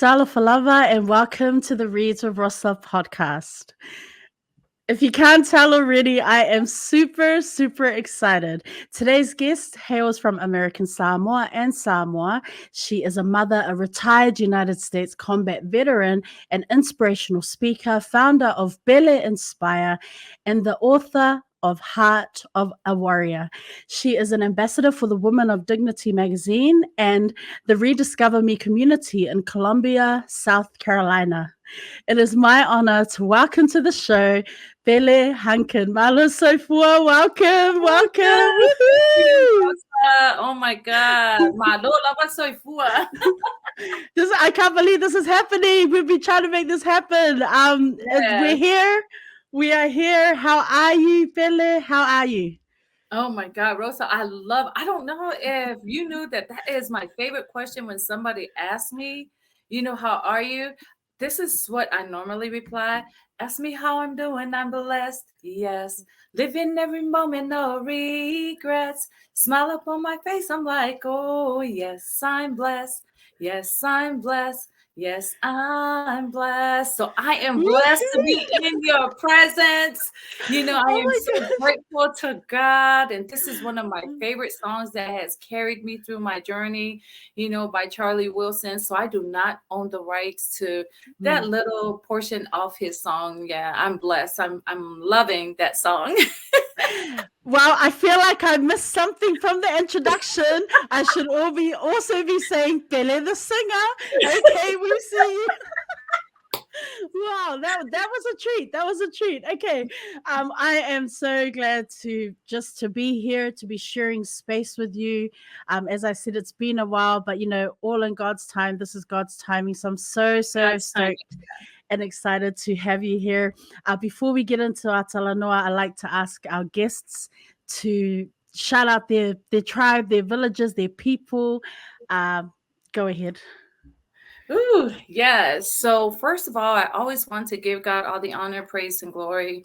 Tala Falava, and welcome to the Reads with Rosa podcast. If you can't tell already, I am super, super excited. Today's guest hails from American Samoa and Samoa. She is a mother, a retired United States combat veteran, an inspirational speaker, founder of Pele Inspire, and the author of Heart of a Warrior. She is an ambassador for the Women of Dignity magazine and the Rediscover Me community in Columbia, South Carolina. It is my honor to welcome to the show Fa'apepele Hunkin. Malo Sofua, welcome, welcome. Woohoo! Oh my God. I can't believe this is happening. We've been trying to make this happen. Yes. We're here. We are here. How are you, Pele? How are you? Oh my God, Rosa, I don't know if you knew that is my favorite question when somebody asks me, how are you? This is what I normally reply. Ask me how I'm doing, I'm blessed. Yes. Living every moment, no regrets. Smile up on my face, I'm like, oh, yes, I'm blessed. Yes, I'm blessed. Yes, I'm blessed. So I am blessed to be in your presence. I am so grateful to God. And this is one of my favorite songs that has carried me through my journey, by Charlie Wilson. So I do not own the rights to that little portion of his song. Yeah, I'm blessed. I'm loving that song. Well, I feel like I missed something from the introduction. I should also be saying Pele the singer. Okay, we see. Wow, that was a treat. That was a treat. Okay, I am so glad to be here, to be sharing space with you. As I said, it's been a while, but all in God's time. This is God's timing. So I'm so stoked and excited to have you here. Before we get into our talanoa, I like to ask our guests to shout out their tribe, their villages, their people. Go ahead. Ooh, yes. So first of all, I always want to give God all the honor, praise, and glory,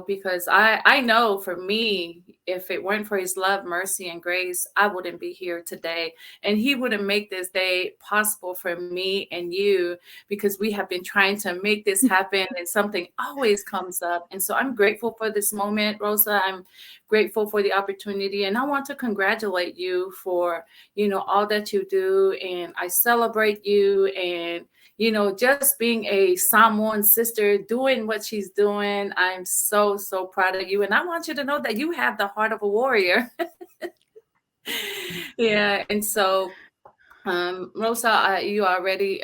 because I know for me, if it weren't for his love, mercy, and grace, I wouldn't be here today. And he wouldn't make this day possible for me and you, because we have been trying to make this happen and something always comes up. And so I'm grateful for this moment, Rosa. I'm grateful for the opportunity. And I want to congratulate you for, all that you do. And I celebrate you and, just being a Samoan sister, doing what she's doing. I'm so, so proud of you. And I want you to know that you have the heart of a warrior. Yeah. And so, Rosa, you already,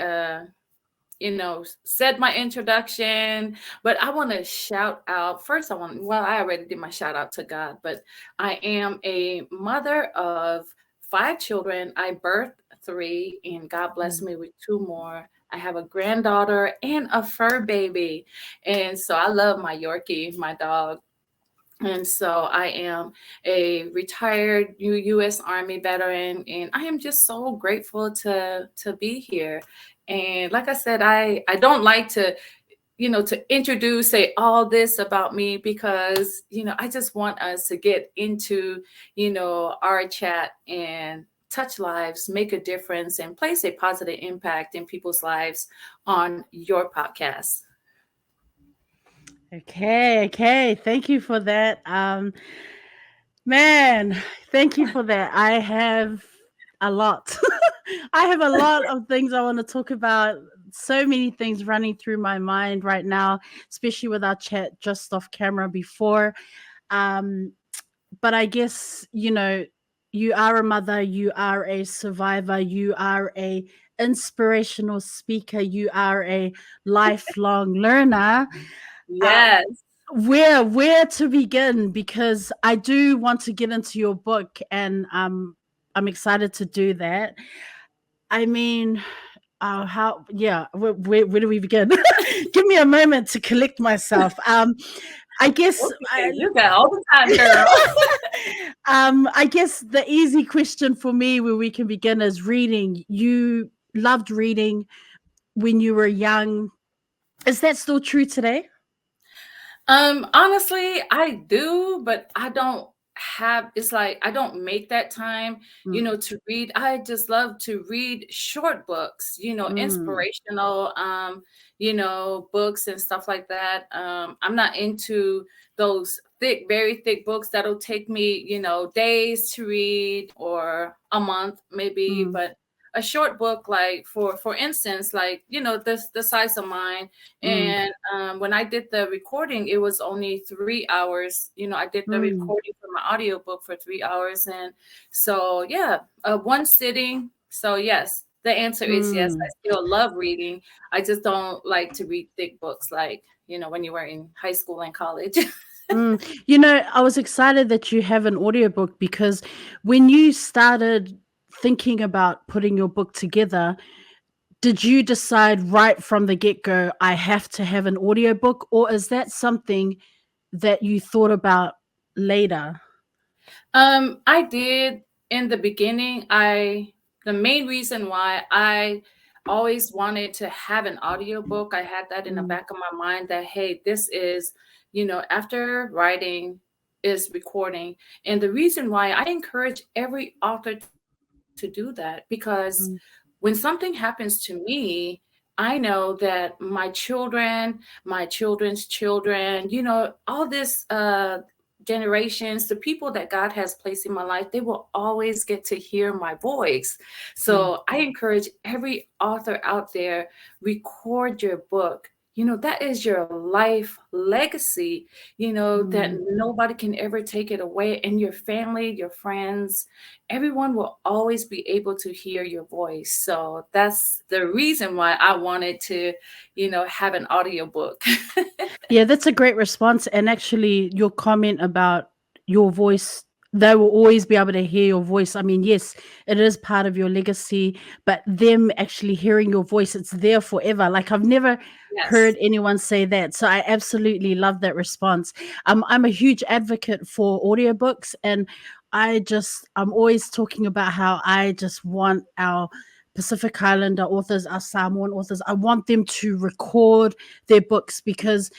said my introduction, but I want to shout out first. I already did my shout out to God, but I am a mother of 5 children. I birthed 3 and God blessed me with 2 more. I have a granddaughter and a fur baby. And so I love my Yorkie, my dog. And so I am a retired U.S. Army veteran, and I am just so grateful to be here. And like I said, I don't like to, to introduce, say all this about me because, I just want us to get into, our chat and touch lives, make a difference, and place a positive impact in people's lives on your podcast. Okay. Thank you for that. Man, thank you for that. I have a lot. I have a lot of things I want to talk about. So many things running through my mind right now, especially with our chat just off camera before. But I guess, you are a mother, you are a survivor, you are a inspirational speaker, you are a lifelong learner. Yes. Where to begin? Because I do want to get into your book, and I'm excited to do that. I mean, where do we begin? Give me a moment to collect myself. I guess you got all the time, girl. I guess the easy question for me where we can begin is reading. You loved reading when you were young. Is that still true today? Honestly, I do, but I don't have, it's like I don't make that time, Mm, to read. I just love to read short books, mm, inspirational, books and stuff like that. I'm not into those thick, very thick books that'll take me, days to read or a month maybe, mm, but a short book, like for instance, like, the size of mine. mm, And when I did the recording, it was only 3 hours. I did the mm, recording for my audiobook for 3 hours. And so, yeah, one sitting. So, yes, the answer is yes. I mm. still love reading. I just don't like to read thick books like, when you were in high school and college. Mm. I was excited that you have an audiobook because when you started thinking about putting your book together, did you decide right from the get-go, I have to have an audiobook, or is that something that you thought about later? I did in the beginning. The main reason why I always wanted to have an audiobook, I had that in the Mm, back of my mind that, hey, this is, after writing is recording. And the reason why I encourage every author to do that, because mm, when something happens to me, I know that my children, my children's children, all this generations, the people that God has placed in my life, they will always get to hear my voice. mm, So I encourage every author out there, record your book. That is your life legacy, that mm. nobody can ever take it away. And your family, your friends, everyone will always be able to hear your voice. So that's the reason why I wanted to, have an audiobook. Yeah, that's a great response. And actually, your comment about your voice, they will always be able to hear your voice. I mean, yes, it is part of your legacy, but them actually hearing your voice, it's there forever. Like, I've never heard Yes. anyone say that. So I absolutely love that response. I'm a huge advocate for audiobooks, and I'm always talking about how I just want our Pacific Islander authors, our Samoan authors, I want them to record their books because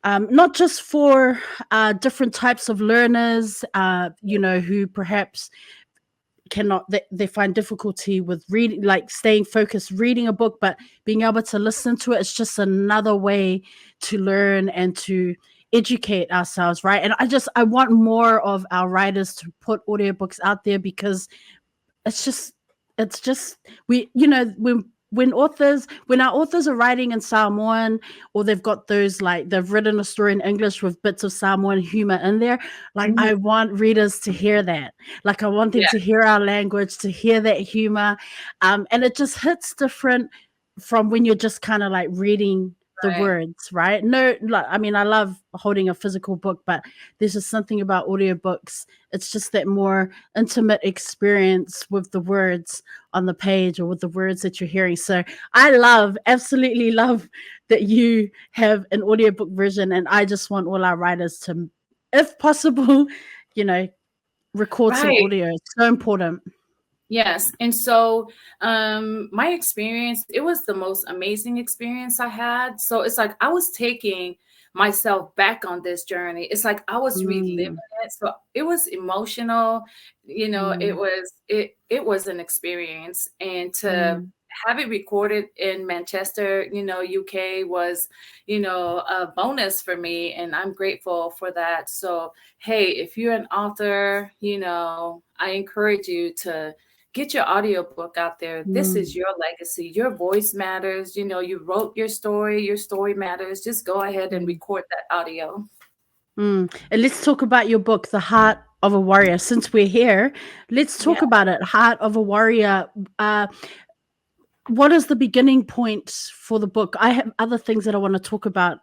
not just for different types of learners, who perhaps they find difficulty with reading, like staying focused reading a book, but being able to listen to it. It's just another way to learn and to educate ourselves, right? And I want more of our writers to put audiobooks out there because it's just it's just we when our authors are writing in Samoan, or they've got those, like they've written a story in English with bits of Samoan humor in there, like Mhm. I want readers to hear that. Like I want them Yeah, to hear our language, to hear that humor. And it just hits different from when you're just kind of like reading the right. words, right? No, like I mean, I love holding a physical book, but there's just something about audiobooks. It's just that more intimate experience with the words on the page or with the words that you're hearing. So absolutely love that you have an audiobook version. And I just want all our writers to, if possible, you know, record some Right. audio. It's so important. Yes. And so my experience, it was the most amazing experience I had. So it's like I was taking myself back on this journey. It's like I was reliving Mm, it. So it was emotional, it mm, was an experience. And to mm, have it recorded in Manchester, UK was, a bonus for me. And I'm grateful for that. So hey, if you're an author, I encourage you to get your audiobook out there. This is mm, your legacy. Your voice matters. You wrote your story matters. Just go ahead and mm, record that audio. mm. And let's talk about your book, The Heart of a Warrior. Since we're here, let's Yeah. talk about it. Heart of a Warrior. Uh, what is the beginning point for the book? I have other things that I want to talk about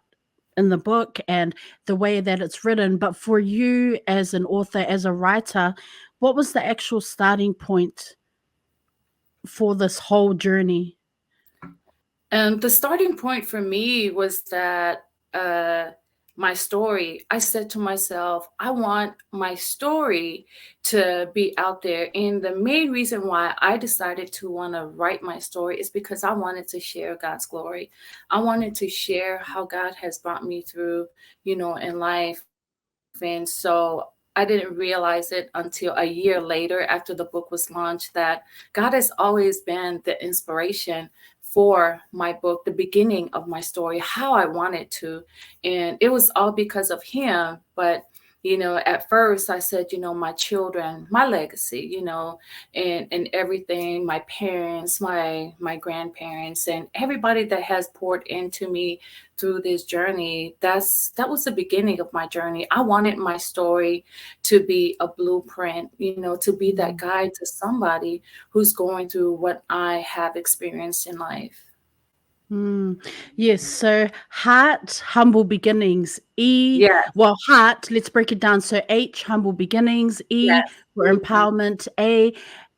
in the book and the way that it's written, but for you as an author, as a writer, what was the actual starting point for this whole journey? The starting point for me was that uh, my story, I said to myself, I want my story to be out there. And the main reason why I decided to want to write my story is because I wanted to share God's glory. I wanted to share how God has brought me through, in life. And so I I didn't realize it until a year later after the book was launched that God has always been the inspiration for my book, the beginning of my story, how I wanted to. And it was all because of him. But at first I said, my children, my legacy, and everything, my parents, my grandparents, and everybody that has poured into me through this journey. That was the beginning of my journey. I wanted my story to be a blueprint, to be that Mm. guide to somebody who's going through what I have experienced in life. Mm. Yes, so heart, humble beginnings. E, Yes, well, heart, let's break it down. So H, humble beginnings. E, yes. for empowerment. A,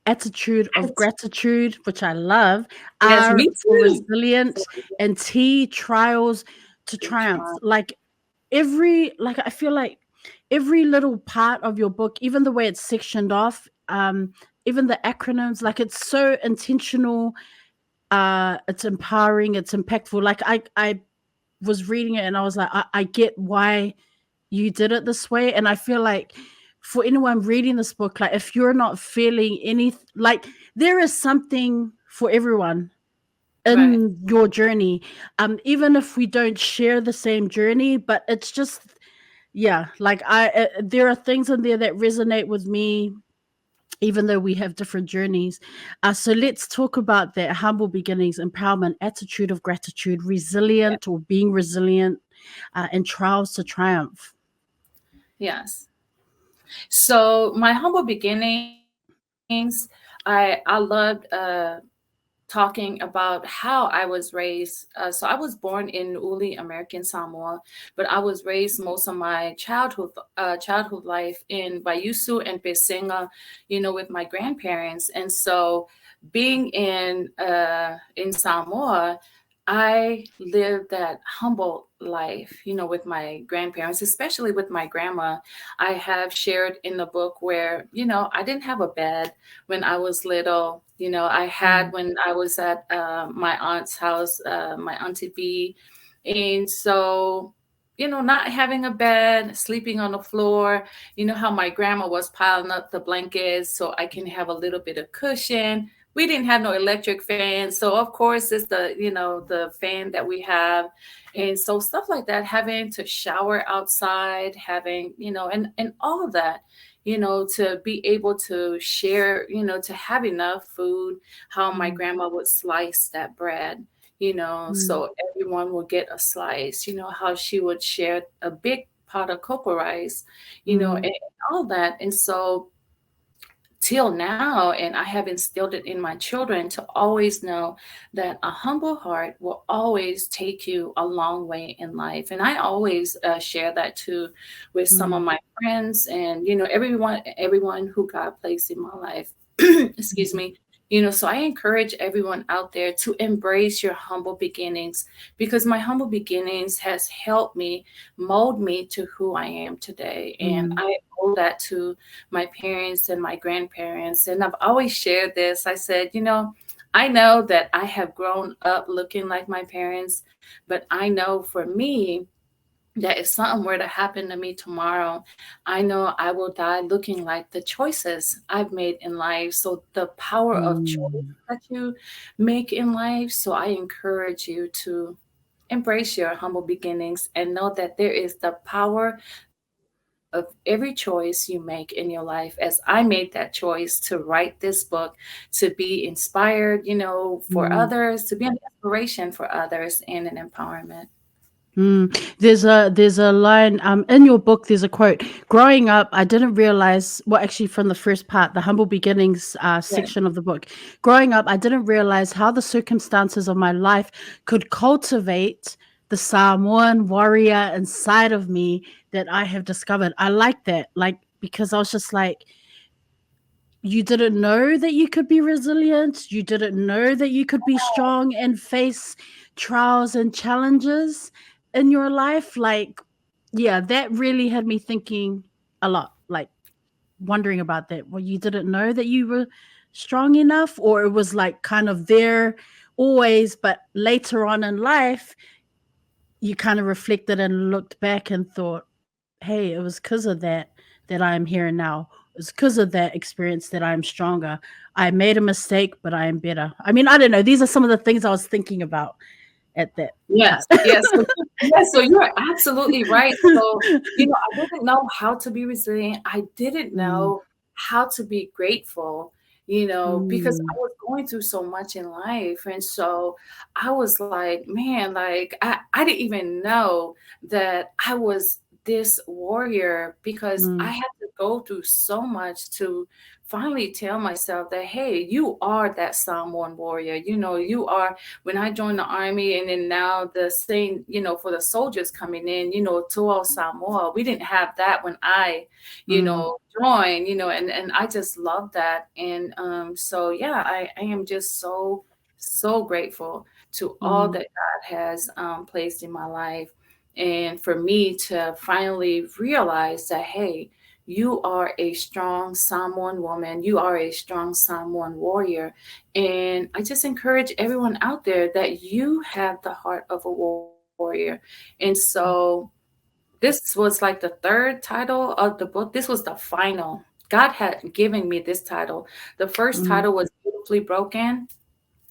attitude of gratitude, which I love. Yes, R, me for too. resilient. And T, trials to Very triumph. trying. Like I feel like every little part of your book, even the way it's sectioned off, even the acronyms, like it's so intentional, it's empowering, it's impactful. Like I was reading it and I was like, I get why you did it this way. And I feel like for anyone reading this book, like if you're not feeling any, like there is something for everyone Right. in your journey, even if we don't share the same journey, but it's just, yeah, like there are things in there that resonate with me, even though we have different journeys. So let's talk about that: humble beginnings, empowerment, attitude of gratitude, Yeah. resilient or being resilient, and trials to triumph. Yes. So my humble beginnings, I loved talking about how I was raised. So I was born in Uli, American Samoa, but I was raised most of my childhood life in Bayusu and Pesenga, with my grandparents. And so being in Samoa, I lived that humble life, with my grandparents, especially with my grandma. I have shared in the book where, I didn't have a bed when I was little. I had Mm, when I was at my aunt's house, my auntie B. And so, not having a bed, sleeping on the floor, how my grandma was piling up the blankets so I can have a little bit of cushion. We didn't have no electric fan. So of course it's the fan that we have. And so stuff like that, having to shower outside, having, and all of that, to be able to share, to have enough food, how my mm, grandma would slice that bread, mm, so everyone will get a slice, how she would share a big pot of cocoa rice, mm, and all that. And so till now, and I have instilled it in my children to always know that a humble heart will always take you a long way in life. And I always share that too with some of mm, my friends and everyone who God placed in my life. Excuse mm, me. So I encourage everyone out there to embrace your humble beginnings, because my humble beginnings has helped me mold me to who I am today. And mm, I owe that to my parents and my grandparents. And I've always shared this. I said, I know that I have grown up looking like my parents, but I know for me that if something were to happen to me tomorrow, I know I will die looking like the choices I've made in life. So the power of choice mm, that you make in life. So I encourage you to embrace your humble beginnings and know that there is the power of every choice you make in your life. As I made that choice to write this book, to be inspired, for mm. others, to be an inspiration for others, and an empowerment. There's a line in your book. There's a quote. Growing up, I didn't realize. Well, actually, from the first part, the humble beginnings Yeah. section of the book. Growing up, I didn't realize how the circumstances of my life could cultivate the Samoan warrior inside of me that I have discovered. I like that, like because I was just like, you didn't know that you could be resilient. You didn't know that you could be strong and face trials and challenges in your life. Like, yeah, that really had me thinking a lot, like wondering about that. Well, you didn't know that you were strong enough, or it was like kind of there always, but later on in life, you kind of reflected and looked back and thought, hey, it was because of that that I am here now. It's because of that experience that I'm stronger. I made a mistake, but I am better. I mean, I don't know. These are some of the things I was thinking about at that Yes, time. yes. So yes, so you're absolutely right. So, I didn't know how to be resilient. I didn't Mm, know how to be grateful, because I mm, was going through so much in life. And so I was like, man, like I didn't even know that I was this warrior because I mm, had to go through so much to finally tell myself that, hey, you are that Samoan warrior. You are when I joined the army, and then now the same, for the soldiers coming in, to all Samoa, we didn't have that when I, mm, joined, and I just love that. And so yeah, I am just so, so grateful to all mm, that God has placed in my life. And for me to finally realize that, hey, you are a strong Samoan woman. You are a strong Samoan warrior. And I just encourage everyone out there that you have the heart of a warrior. And so this was like the third title of the book. This was the final. God had given me this title. The first mm. title was Beautifully Broken.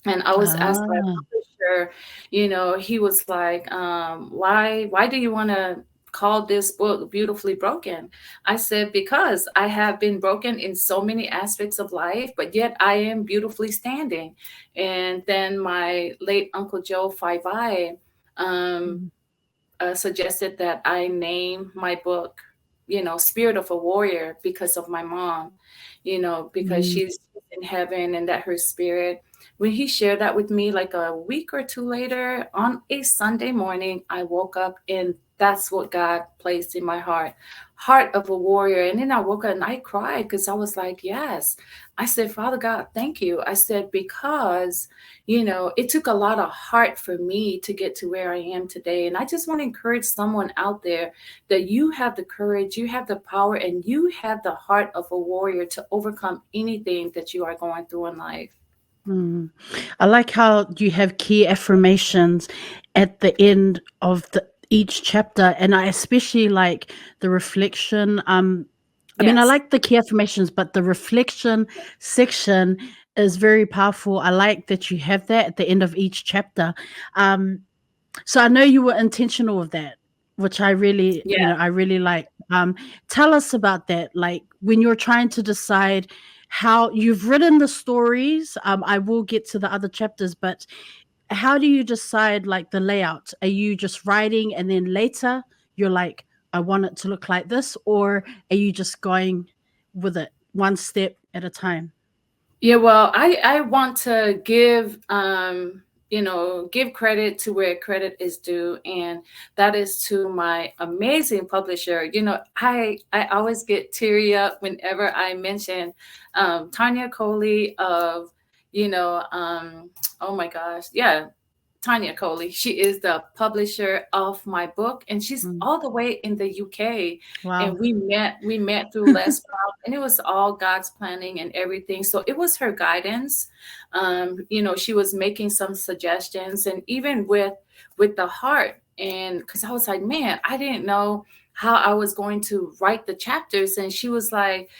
And I was asked by a Ah, publisher, he was like, why do you want to call this book Beautifully Broken? I said, because I have been broken in so many aspects of life, but yet I am beautifully standing. And then my late Uncle Joe Faivai, um, mm, suggested that I name my book, Spirit of a Warrior, because of my mom, because mm, she's in heaven, and that her spirit, when he shared that with me, like a week or two later on a Sunday morning, I woke up and that's what God placed in my heart of a warrior. And then I woke up and I cried because I was like, yes. I said, Father God, thank you. I said, because it took a lot of heart for me to get to where I am today. And I just want to encourage someone out there that you have the courage, you have the power, and you have the heart of a warrior to overcome anything that you are going through in life. mm. I like how you have key affirmations at the end of each chapter, and I especially like the reflection. I mean, I Yes. like the key affirmations, but the reflection section is very powerful. I like that you have that at the end of each chapter. Um, So I know you were intentional with that, which I really, Yeah. I really like. Tell us about that. Like when you're trying to decide how you've written the stories. I will get to the other chapters, but how do you decide like the layout? Are you just writing and then later you're like, I want it to look like this, or are you just going with it one step at a time? Yeah, well, I want to give credit to where credit is due, and that is to my amazing publisher. I always get teary up whenever I mention Tanya Coley of, oh my gosh, yeah, Tanya Coley. She is the publisher of my book, and she's Mm. all the way in the UK. Wow. And we met through Les Brown, and it was all God's planning and everything. So it was her guidance. She was making some suggestions, and even with the heart, and because I was like, man, I didn't know how I was going to write the chapters, and she was like,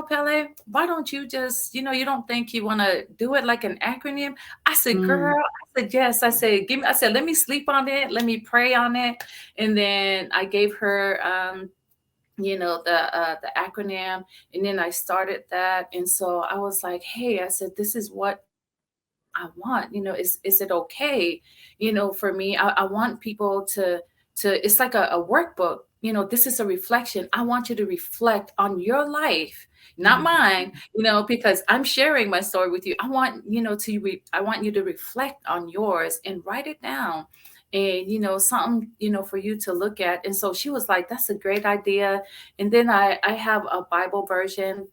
Pele, why don't you just, you don't think you want to do it like an acronym? I said, Mm, girl, I said, yes. I said, let me sleep on it. Let me pray on it. And then I gave her, the acronym, and then I started that. And so I was like, hey, I said, this is what I want. Is it okay? For me, I want people to, it's like a workbook. This is a reflection. I want you to reflect on your life, not mm, mine, because I'm sharing my story with you. I want you to reflect on yours and write it down, and something, for you to look at. And so she was like, that's a great idea. And then I have a Bible version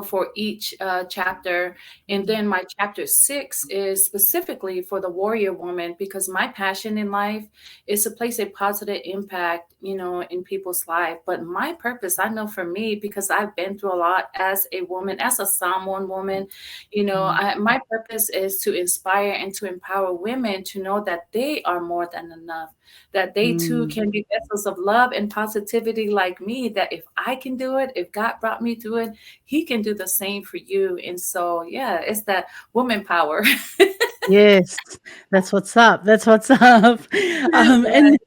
for each chapter. And then my chapter 6 is specifically for the warrior woman, because my passion in life is to place a positive impact, in people's life. But my purpose, I know for me, because I've been through a lot as a woman, as a Samoan woman, Mm, my purpose is to inspire and to empower women to know that they are more than enough, that they too mm. can be vessels of love and positivity like me, that if I can do it, if God brought me through it, he can do the same for you. And so, yeah, it's that woman power. Yes, that's what's up. That's what's up. And Right.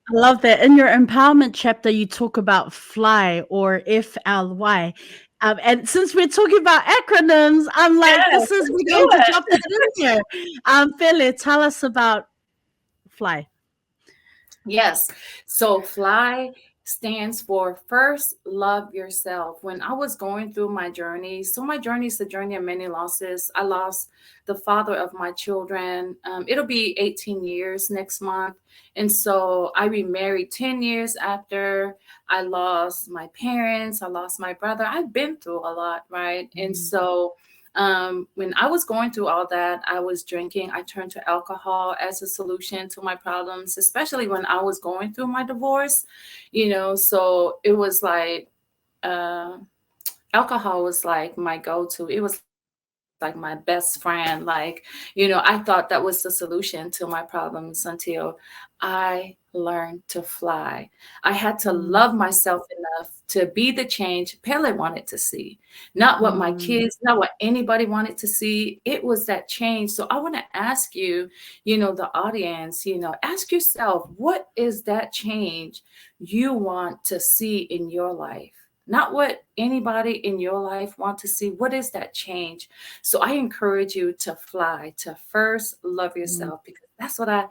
I love that. In your empowerment chapter, you talk about FLY or FLY. And since we're talking about acronyms, I'm like, Yes, this is, let's we're do going to it. drop that in here. Pele, tell us about FLY. Yes. So FLY stands for first love yourself. When I was going through my journey, so my journey is the journey of many losses. I lost the father of my children. It'll be 18 years next month. And so I remarried 10 years after. I lost my parents. I lost my brother. I've been through a lot, right? And Mm, so when I was going through all that, I was drinking. I turned to alcohol as a solution to my problems, especially when I was going through my divorce. So it was like, uh, alcohol was like my go-to. It was like my best friend. I thought that was the solution to my problems until I learned to fly. I had to love mm, myself enough to be the change Pele wanted to see, not what my mm, kids, not what anybody wanted to see. It was that change. So I want to ask you, the audience, ask yourself, what is that change you want to see in your life? Not what anybody in your life want to see. What is that change? So I encourage you to fly, to first love mm, yourself, because that's what I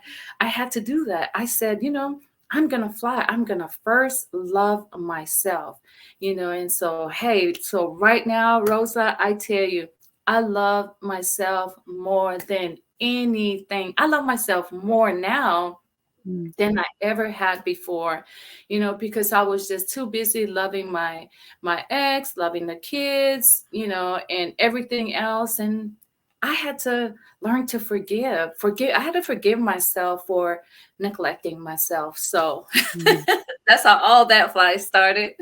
had to do. That I said, I'm gonna fly. I'm gonna first love myself. And so, hey, so right now, Rosa, I tell you, I love myself more than anything. I love myself more now mm. than I ever had before, because I was just too busy loving my ex, loving the kids, and everything else. And I had to learn to forgive. Forgive. I had to forgive myself for neglecting myself. So Mm. that's how all that fly started.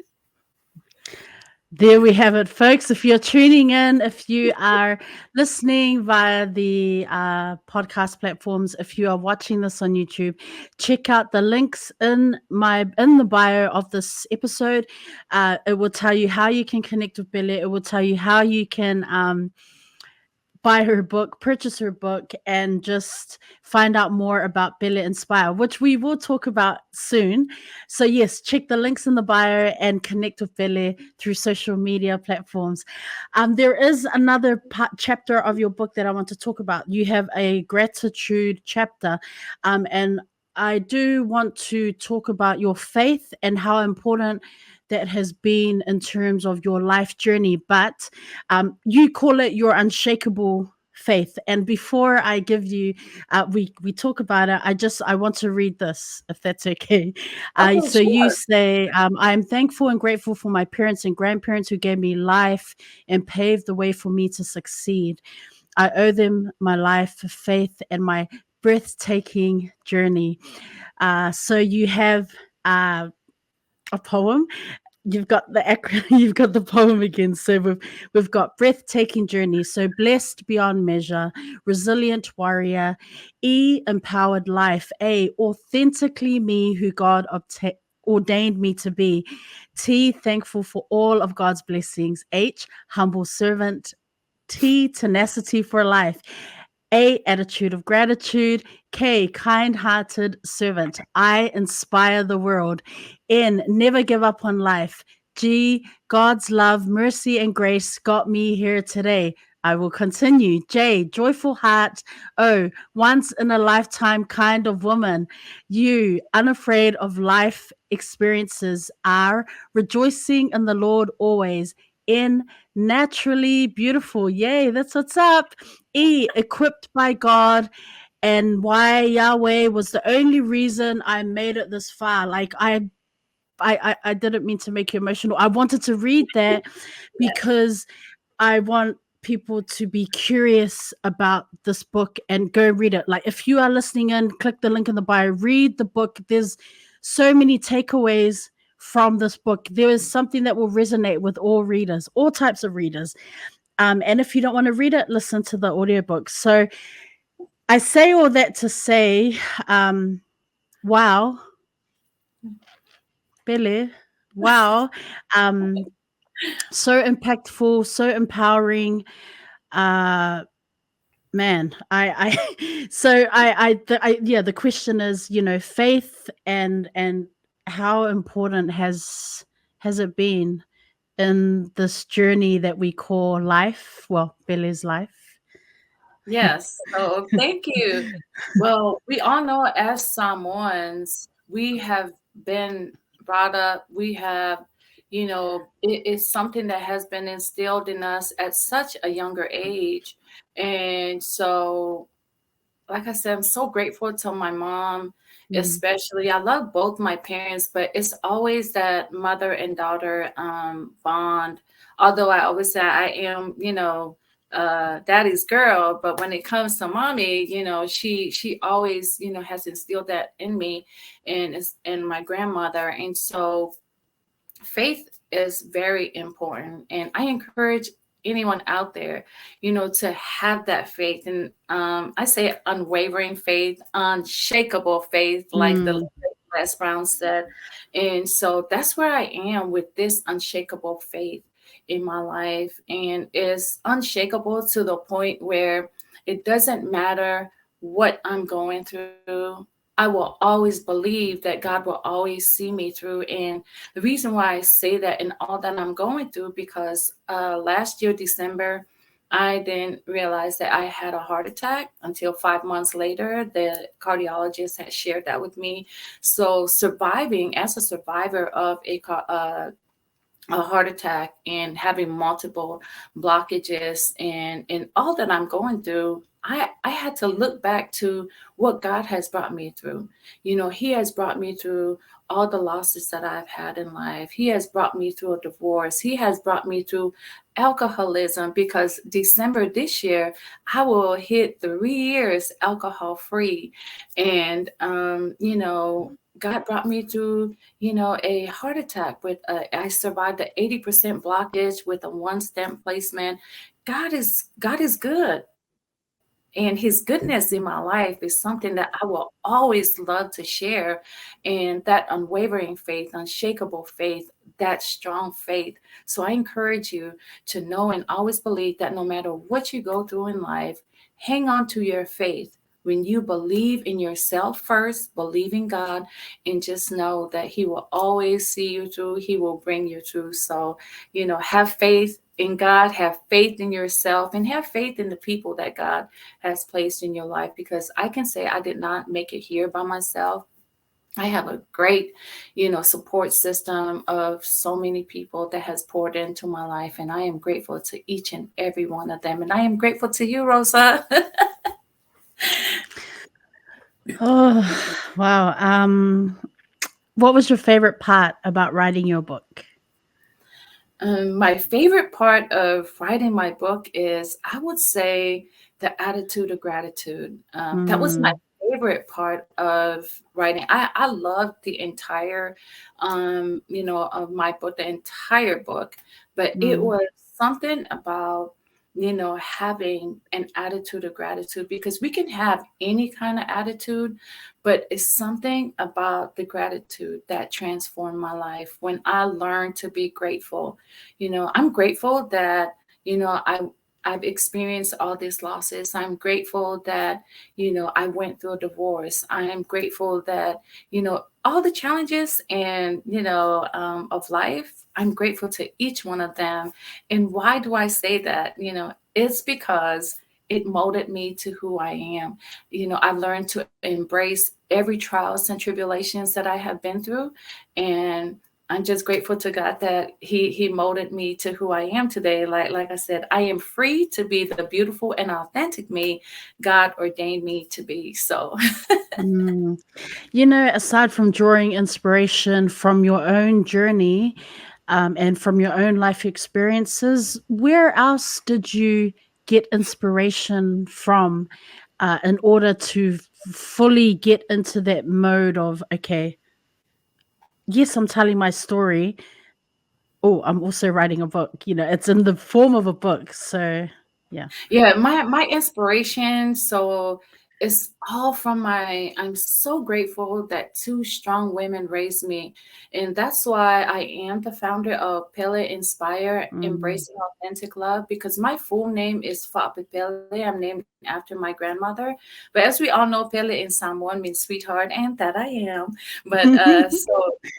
There we have it, folks. If you're tuning in, if you are listening via the podcast platforms, if you are watching this on YouTube, check out the links in the bio of this episode. It will tell you how you can connect with Billy. It will tell you how you can buy her book, purchase her book, and just find out more about Bella Inspire, which we will talk about soon. So, yes, check the links in the bio and connect with Bella through social media platforms. There is another chapter of your book that I want to talk about. You have a gratitude chapter, and I do want to talk about your faith and how important that has been in terms of your life journey. But you call it your unshakable faith. And before I give you, we talk about it. I want to read this, if that's okay. Okay, So you sure. say, I'm thankful and grateful for my parents and grandparents who gave me life and paved the way for me to succeed. I owe them my life, faith, and my breathtaking journey. So you have a poem. You've got the you've got the poem again. So we've got breathtaking journey. So blessed beyond measure, resilient warrior, empowered life, authentically me who God ordained me to be. Thankful for all of God's blessings. Humble servant. Tenacity for life. Attitude of gratitude. Kind hearted servant. I, inspire the world. Never give up on life. God's love, mercy, and grace got me here today. I will continue. Joyful heart. Once in a lifetime kind of woman. Unafraid of life experiences. Rejoicing in the Lord always. Naturally beautiful. Yay, that's what's up. Equipped by God, and why Yahweh was the only reason I made it this far. Like, I didn't mean to make you emotional. I wanted to read that because I want people to be curious about this book and go read it. Like, if you are listening in, click the link in the bio, read the book. There's so many takeaways from this book. There is something that will resonate with all readers, all types of readers. And if you don't want to read it, listen to the audiobook. So I say all that to say, wow, Pele, wow, um, so impactful, so empowering. Uh, Man, so yeah, the question is, faith and how important has it been in this journey that we call life? Well, Billy's life. Yes. So thank you. Well, we all know as Samoans, we have been brought up, we have, it is something that has been instilled in us at such a younger age. And so, like I said, I'm so grateful to my mom, Mm, especially. I love both my parents, but it's always that mother and daughter bond. Although I always say I am, daddy's girl, but when it comes to mommy, she always, has instilled that in me, and my grandmother. And so faith is very important, and I encourage anyone out there, to have that faith. And I say unwavering faith, unshakable faith, like the mm, Les Brown said. And so that's where I am with this unshakable faith in my life, and is unshakable to the point where it doesn't matter what I'm going through. I will always believe that God will always see me through. And the reason why I say that in all that I'm going through, because last year, December, I didn't realize that I had a heart attack until 5 months later. The cardiologist had shared that with me. So surviving as a survivor of a heart attack and having multiple blockages and all that I'm going through, I had to look back to what God has brought me through. He has brought me through all the losses that I've had in life. He has brought me through a divorce. He has brought me through alcoholism, because December this year, I will hit 3 years alcohol free. And, God brought me through, a heart attack I survived an 80% blockage with a one stent placement. God is good. And his goodness in my life is something that I will always love to share. And that unwavering faith, unshakable faith, that strong faith. So I encourage you to know and always believe that no matter what you go through in life, hang on to your faith. When you believe in yourself first, believe in God, and just know that He will always see you through. He will bring you through. So, have faith in God, have faith in yourself, and have faith in the people that God has placed in your life. Because I can say I did not make it here by myself. I have a great, support system of so many people that has poured into my life, and I am grateful to each and every one of them. And I am grateful to you, Rosa. oh, wow. What was your favorite part about writing your book? My favorite part of writing my book is, I would say, the attitude of gratitude. That was my Mm, favorite part of writing. I loved the entire, of my book, the entire book, but it mm, was something about, having an attitude of gratitude, because we can have any kind of attitude, but it's something about the gratitude that transformed my life when I learned to be grateful. I'm grateful that, I've experienced all these losses. I'm grateful that, I went through a divorce. I am grateful that, all the challenges and, of life, I'm grateful to each one of them. And why do I say that? It's because it molded me to who I am. I've learned to embrace every trials and tribulations that I have been through. And I'm just grateful to God that He molded me to who I am today. Like I said, I am free to be the beautiful and authentic me God ordained me to be. So Mm. You know, aside from drawing inspiration from your own journey, and from your own life experiences, where else did you get inspiration from, in order to fully get into that mode of, okay, yes, I'm telling my story. Oh, I'm also writing a book. You know, it's in the form of a book. So, yeah. yeah, my inspiration, so it's all from my I'm so grateful that two strong women raised me. And that's why I am the founder of Pele Inspire Mm. Embracing Authentic Love, because my full name is Fa'apepele. I'm named after my grandmother. But as we all know, Pele in Samoan means sweetheart, and that I am. But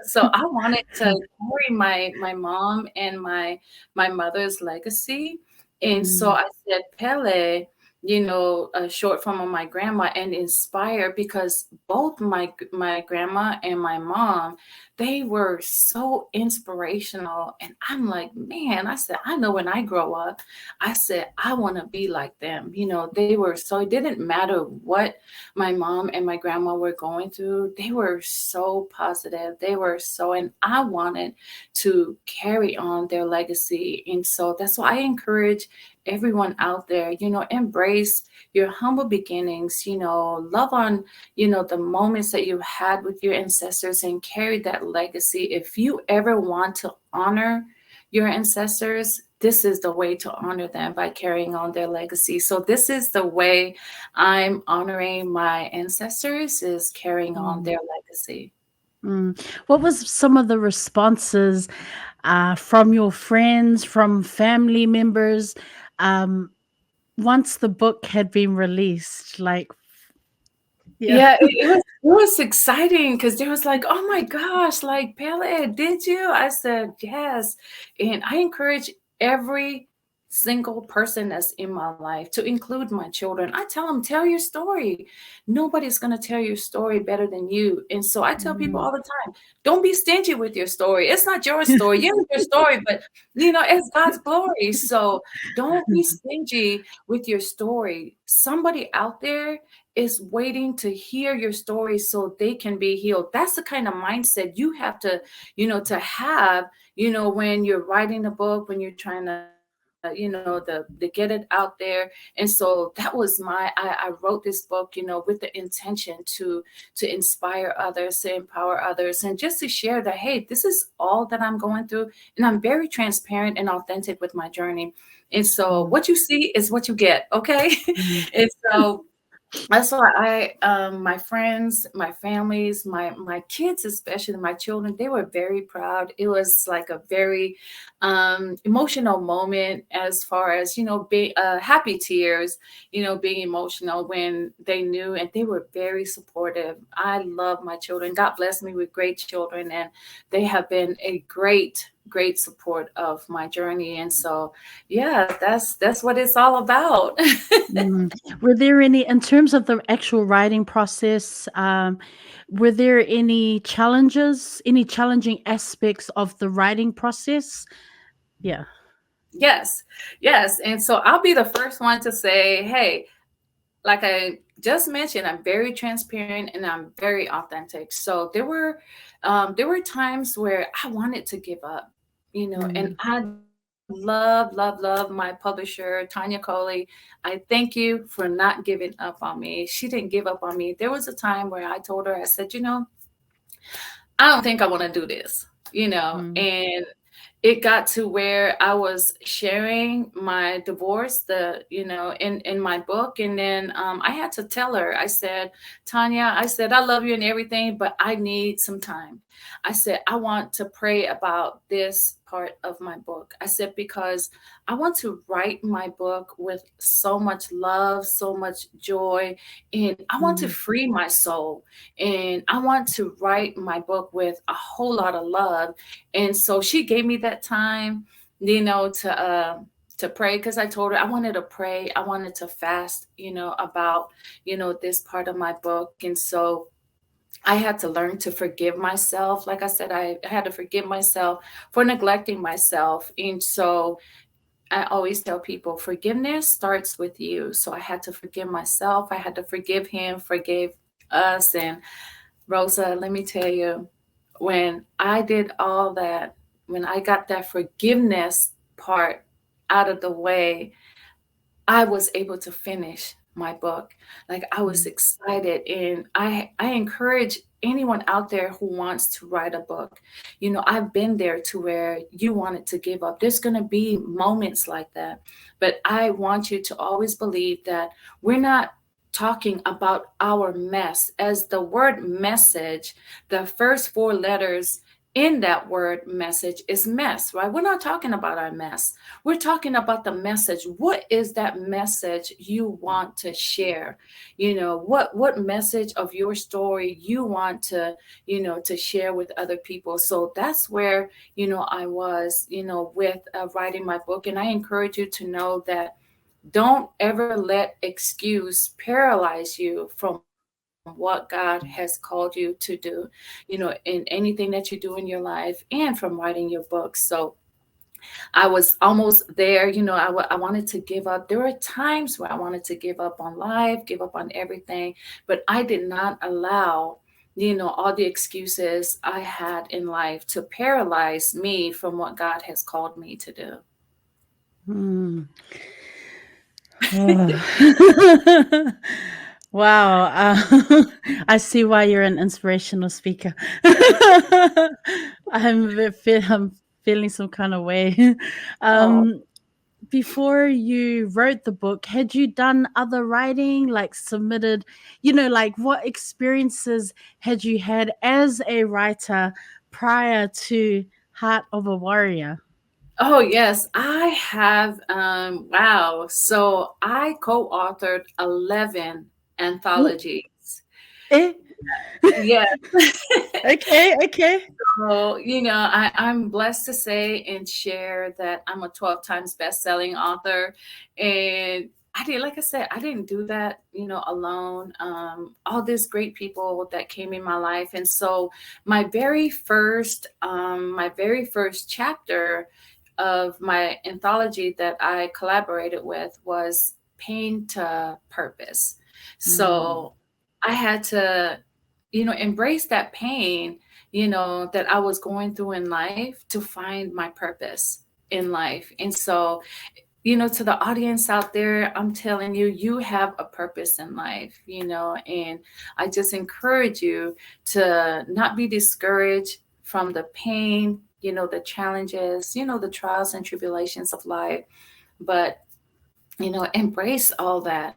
so I wanted to carry my mom and my mother's legacy. And so Mm. I said, Pele, short form of my grandma, and inspire, because both my grandma and my mom, they were so inspirational. And I'm like, man, I said, I know when I grow up, I said, I want to be like them. They were so, it didn't matter what my mom and my grandma were going through. They were so positive. They were so, and I wanted to carry on their legacy. And so that's why I encourage everyone out there, embrace your humble beginnings, love on, the moments that you had with your ancestors, and carry that legacy. If you ever want to honor your ancestors, this is the way to honor them, by carrying on their legacy. So this is the way I'm honoring my ancestors, is carrying on Mm. their legacy. Mm. What was some of the responses, from your friends, from family members, um, once the book had been released? Like, yeah. Yeah, it was exciting, because there was like, "Oh my gosh, like, Pele, did you?" I said, "Yes." And I encourage every single person that's in my life, to include my children. I tell them, "Tell your story. Nobody's gonna tell your story better than you." And so I tell people Mm. all the time, "Don't be stingy with your story. It's not your story. Yeah, it's your story, but, it's God's glory. So don't be stingy with your story. Somebody out there is waiting to hear your story so they can be healed." That's the kind of mindset you have to have, when you're writing a book, when you're trying to get it out there. And so that was I wrote this book, with the intention to inspire others, to empower others, and just to share that, hey, this is all that I'm going through. And I'm very transparent and authentic with my journey. And so Mm. what you see is what you get. Okay. Mm. And so that's why my friends, my families, my kids, especially my children, they were very proud. It was like a very emotional moment, as far as, being happy tears, being emotional when they knew, and they were very supportive. I love my children. God bless me with great children, and they have been a great support of my journey. And so, yeah, that's what it's all about. Mm. Were there any, in terms of the actual writing process, were there any challenging aspects of the writing process? Yeah. Yes, yes. And so I'll be the first one to say, hey, like I just mentioned, I'm very transparent and I'm very authentic. So there were times where I wanted to give up, and Mm. I love my publisher, Tanya Coley. I thank you for not giving up on me. She didn't give up on me. There was a time where I told her, I said, I don't think I want to do this, Mm. and it got to where I was sharing my divorce, in my book. And then I had to tell her, I said, Tanya, I said, I love you and everything, but I need some time. I said, I want to pray about this part of my book. I said, because I want to write my book with so much love, so much joy, and I want to Mm. free my soul. And I want to write my book with a whole lot of love. And so she gave me that time, to pray, because I told her I wanted to pray, I wanted to fast, about, this part of my book. And so I had to learn to forgive myself. Like I said, I had to forgive myself for neglecting myself. And so I always tell people forgiveness starts with you. So I had to forgive myself. I had to forgive him, forgive us. And Rosa, let me tell you, when I did all that, when I got that forgiveness part out of the way, I was able to finish my book. Like I was Mm. excited, and I encourage anyone out there who wants to write a book. You know, I've been there to where you wanted to give up. There's going to be moments like that. But I want you to always believe that we're not talking about our mess. As the word message, the first four letters in that word message is mess, right? We're not talking about our mess. We're talking about the message. What is that message you want to share? You know, what message of your story you want to, to share with other people. So that's where, I was, with writing my book. And I encourage you to know that don't ever let excuse paralyze you from what God has called you to do, in anything that you do in your life and from writing your book. So I was almost there. I wanted to give up. There were times where I wanted to give up on life, give up on everything, but I did not allow, all the excuses I had in life to paralyze me from what God has called me to do. Mm. Oh. Wow. I see why you're an inspirational speaker. I'm feeling some kind of way. Oh, Um, Before you wrote the book, had you done other writing, like submitted, like what experiences had you had as a writer prior to Heart of a Warrior? oh yes, I have. Wow. So I co-authored 11 Ooh, anthologies. eh? Yes. Okay, okay. So, I'm blessed to say and share that I'm a 12 times best-selling author. And like I said, I didn't do that, alone. All these great people that came in my life. And so my very first chapter of my anthology that I collaborated with was Pain to Purpose. Mm, So I had to, embrace that pain, that I was going through in life to find my purpose in life. And so, to the audience out there, I'm telling you, you have a purpose in life, and I just encourage you to not be discouraged from the pain, the challenges, the trials and tribulations of life, but embrace all that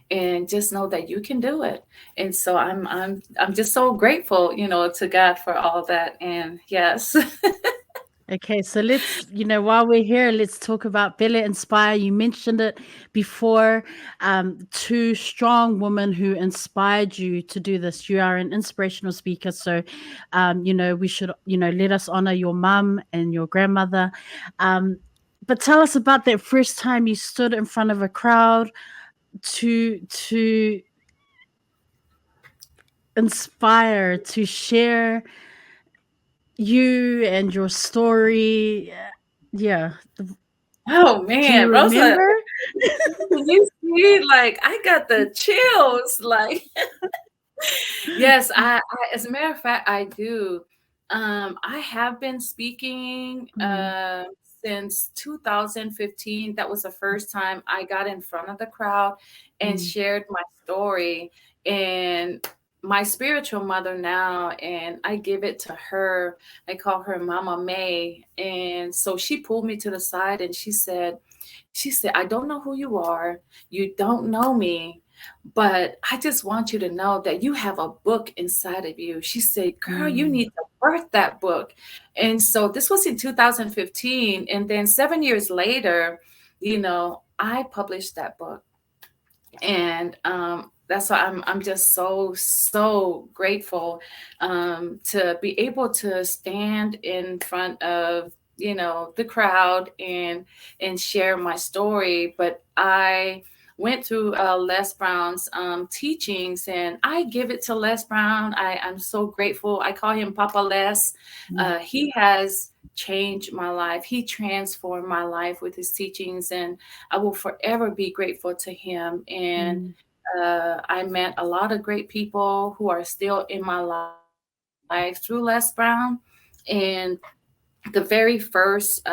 and just know that you can do it. And so I'm just so grateful, to God for all that. And yes. okay, so while we're here, let's talk about Pele Inspire. You mentioned it before. Two strong women who inspired you to do this. You are an inspirational speaker, so we should let us honor your mum and your grandmother. Um, but tell us about that first time you stood in front of a crowd to inspire, to share you and your story. Yeah. Oh Do man, you Rosa, remember? you see, like I got the chills. Like, yes, as a matter of fact, I do. I have been speaking Mm, since 2015. That was the first time I got in front of the crowd and mm, shared my story. And my spiritual mother now, and I give it to her. I call her Mama May. And so she pulled me to the side and she said, I don't know who you are. You don't know me, but I just want you to know that you have a book inside of you. She said, girl, you mm, need to birth that book. And so this was in 2015. And then 7 years later, I published that book. And that's why I'm just so grateful to be able to stand in front of the crowd and share my story. But went through Les Brown's teachings, and I give it to Les Brown. I'm so grateful. I call him Papa Les. Mm, He has changed my life. He transformed my life with his teachings, and I will forever be grateful to him. And mm, I met a lot of great people who are still in my life through Les Brown. And the very first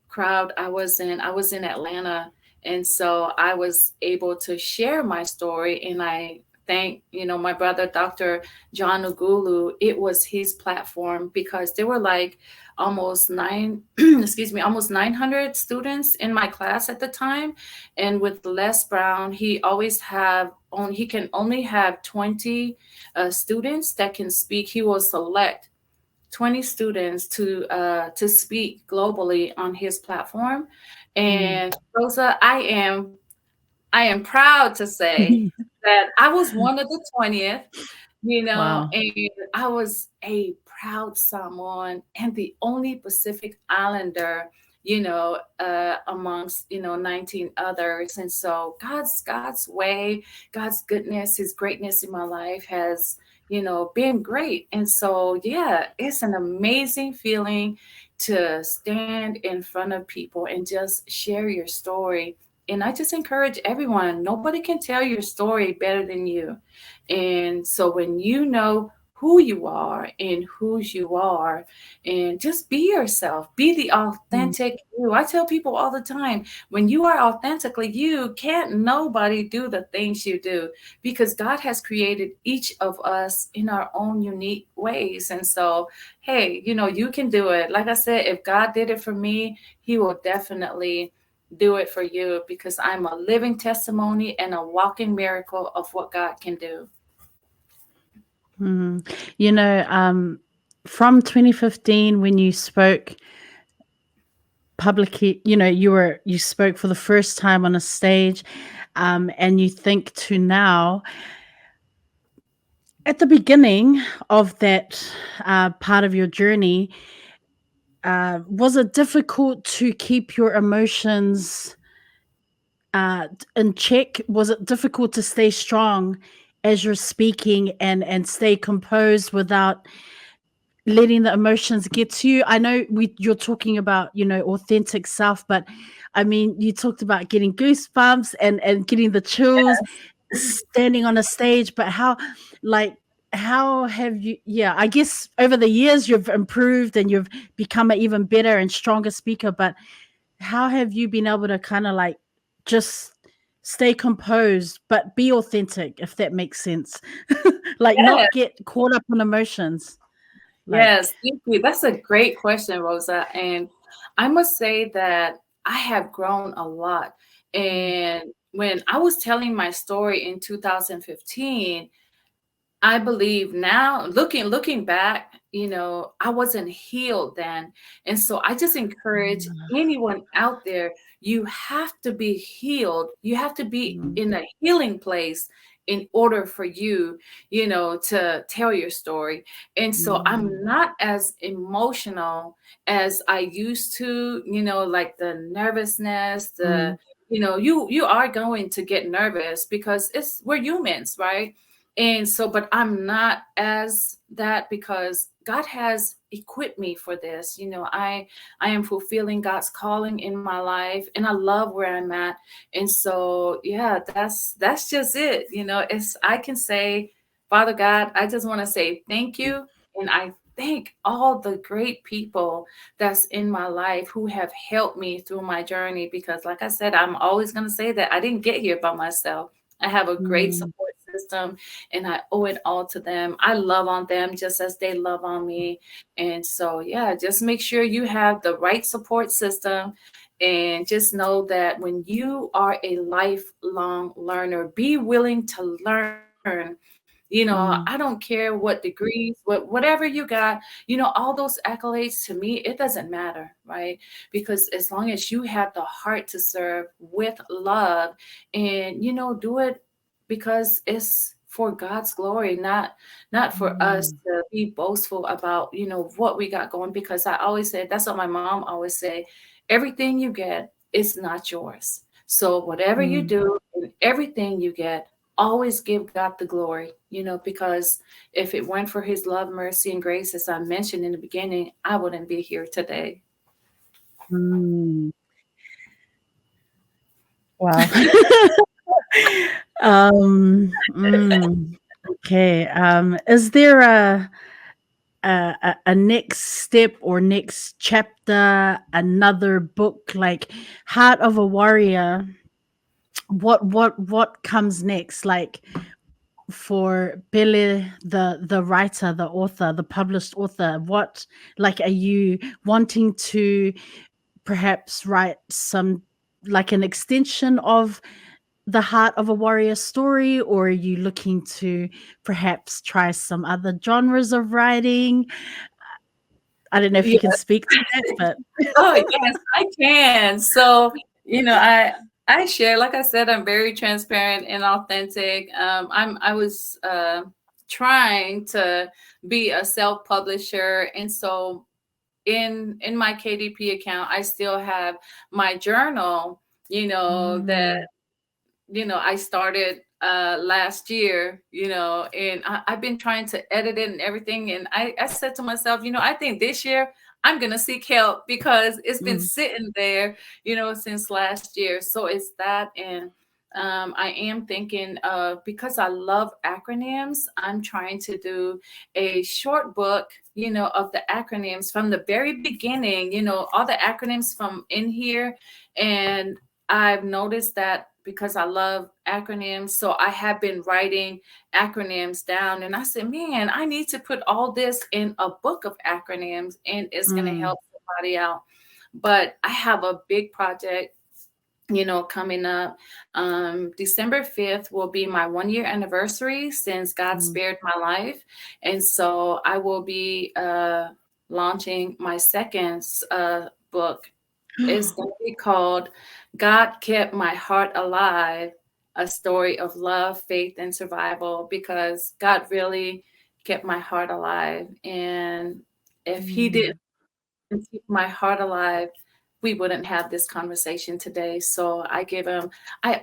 crowd I was in Atlanta, and so I was able to share my story, and I thank my brother Dr. John Ugulu. It was his platform because there were like almost nine excuse me, almost 900 students in my class at the time. And with Les Brown, he can only have 20 students that can speak. He will select 20 students to speak globally on his platform. mm. And Rosa, I am proud to say that I was one of the 20th, Wow. and I was a proud Samoan and the only Pacific Islander, amongst 19 others. And so God's way, God's goodness, His greatness in my life has been great. And so yeah, it's an amazing feeling to stand in front of people and just share your story. And I just encourage everyone, nobody can tell your story better than you. And so when you know who you are and whose you are, and just be yourself, be the Mm, authentic you. I tell people all the time, when you are authentically you, can't nobody do the things you do, because God has created each of us in our own unique ways. And so, hey, you can do it. Like I said, if God did it for me, He will definitely do it for you, because I'm a living testimony and a walking miracle of what God can do. mm. You know, from 2015 when you spoke publicly, you spoke for the first time on a stage, and you think to now, at the beginning of that part of your journey, was it difficult to keep your emotions in check? Was it difficult to stay strong as you're speaking and stay composed without letting the emotions get to you? I know you're talking about, authentic self, but I mean, you talked about getting goosebumps and getting the chills standing on a stage, but like how have you, yeah, I guess over the years you've improved and you've become an even better and stronger speaker, but how have you been able to kind of like just stay composed but be authentic, if that makes sense? Like not Yes, get caught up on emotions. Like, yes, thank you. That's a great question, Rosa. And I must say that I have grown a lot. mm, And when I was telling my story in 2015, I believe now, looking back, I wasn't healed then. And so I just encourage anyone out there, you have to be healed. You have to be mm, in a healing place in order for you, to tell your story. And so I'm mm, not as emotional as I used to, like the nervousness, mm, you are going to get nervous because we're humans, right? And so, but I'm not as that, because God has equipped me for this. I am fulfilling God's calling in my life, and I love where I'm at. And so, yeah, that's just it. I can say, Father God, I just want to say thank you, and I thank all the great people that's in my life who have helped me through my journey. Because, like I said, I'm always going to say that I didn't get here by myself. I have a great mm, support system, and I owe it all to them. I love on them just as they love on me. And so, yeah, just make sure you have the right support system. And just know that when you are a lifelong learner, be willing to learn. I don't mm, care what degrees, whatever you got, all those accolades, to me, it doesn't matter, right? Because as long as you have the heart to serve with love, and do it because it's for God's glory, not for us mm, to be boastful about, what we got going. Because I always say, that's what my mom always say, everything you get is not yours. So whatever you Mm. do and everything you get, always give God the glory, because if it weren't for his love, mercy, and grace, as I mentioned in the beginning, I wouldn't be here today. Mm. Wow. Okay. Is there a next step or next chapter, another book like Heart of a Warrior? What comes next? Like for Pele, the writer, the author, the published author, what like are you wanting to perhaps write some like an extension of the Heart of a Warrior story, or are you looking to perhaps try some other genres of writing? I don't know if you can speak to that, but Oh, yes, I can. So, I share, like I said, I'm very transparent and authentic. I was trying to be a self-publisher, and so in my KDP account, I still have my journal, that Mm, I started last year, and I've been trying to edit it and everything. And I said to myself, I think this year I'm gonna seek help because it's been mm, sitting there, since last year. So it's that. And I am thinking of, because I love acronyms, I'm trying to do a short book, of the acronyms from the very beginning, all the acronyms from in here. And I've noticed that because I love acronyms, so I have been writing acronyms down. And I said, man, I need to put all this in a book of acronyms, and it's going to mm, help somebody out. But I have a big project, coming up. December 5th will be my 1 year anniversary since God mm. spared my life. And so I will be launching my second book. It's going to be called God Kept My Heart Alive, a story of love, faith, and survival, because God really kept my heart alive. And if He didn't Mm, keep my heart alive, we wouldn't have this conversation today. So I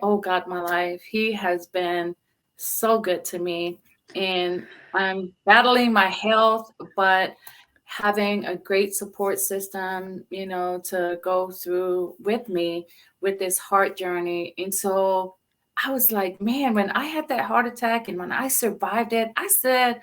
owe God my life. He has been so good to me. And I'm battling my health, but having a great support system, to go through with me with this heart journey. And so I was like, man, when I had that heart attack and when I survived it, I said,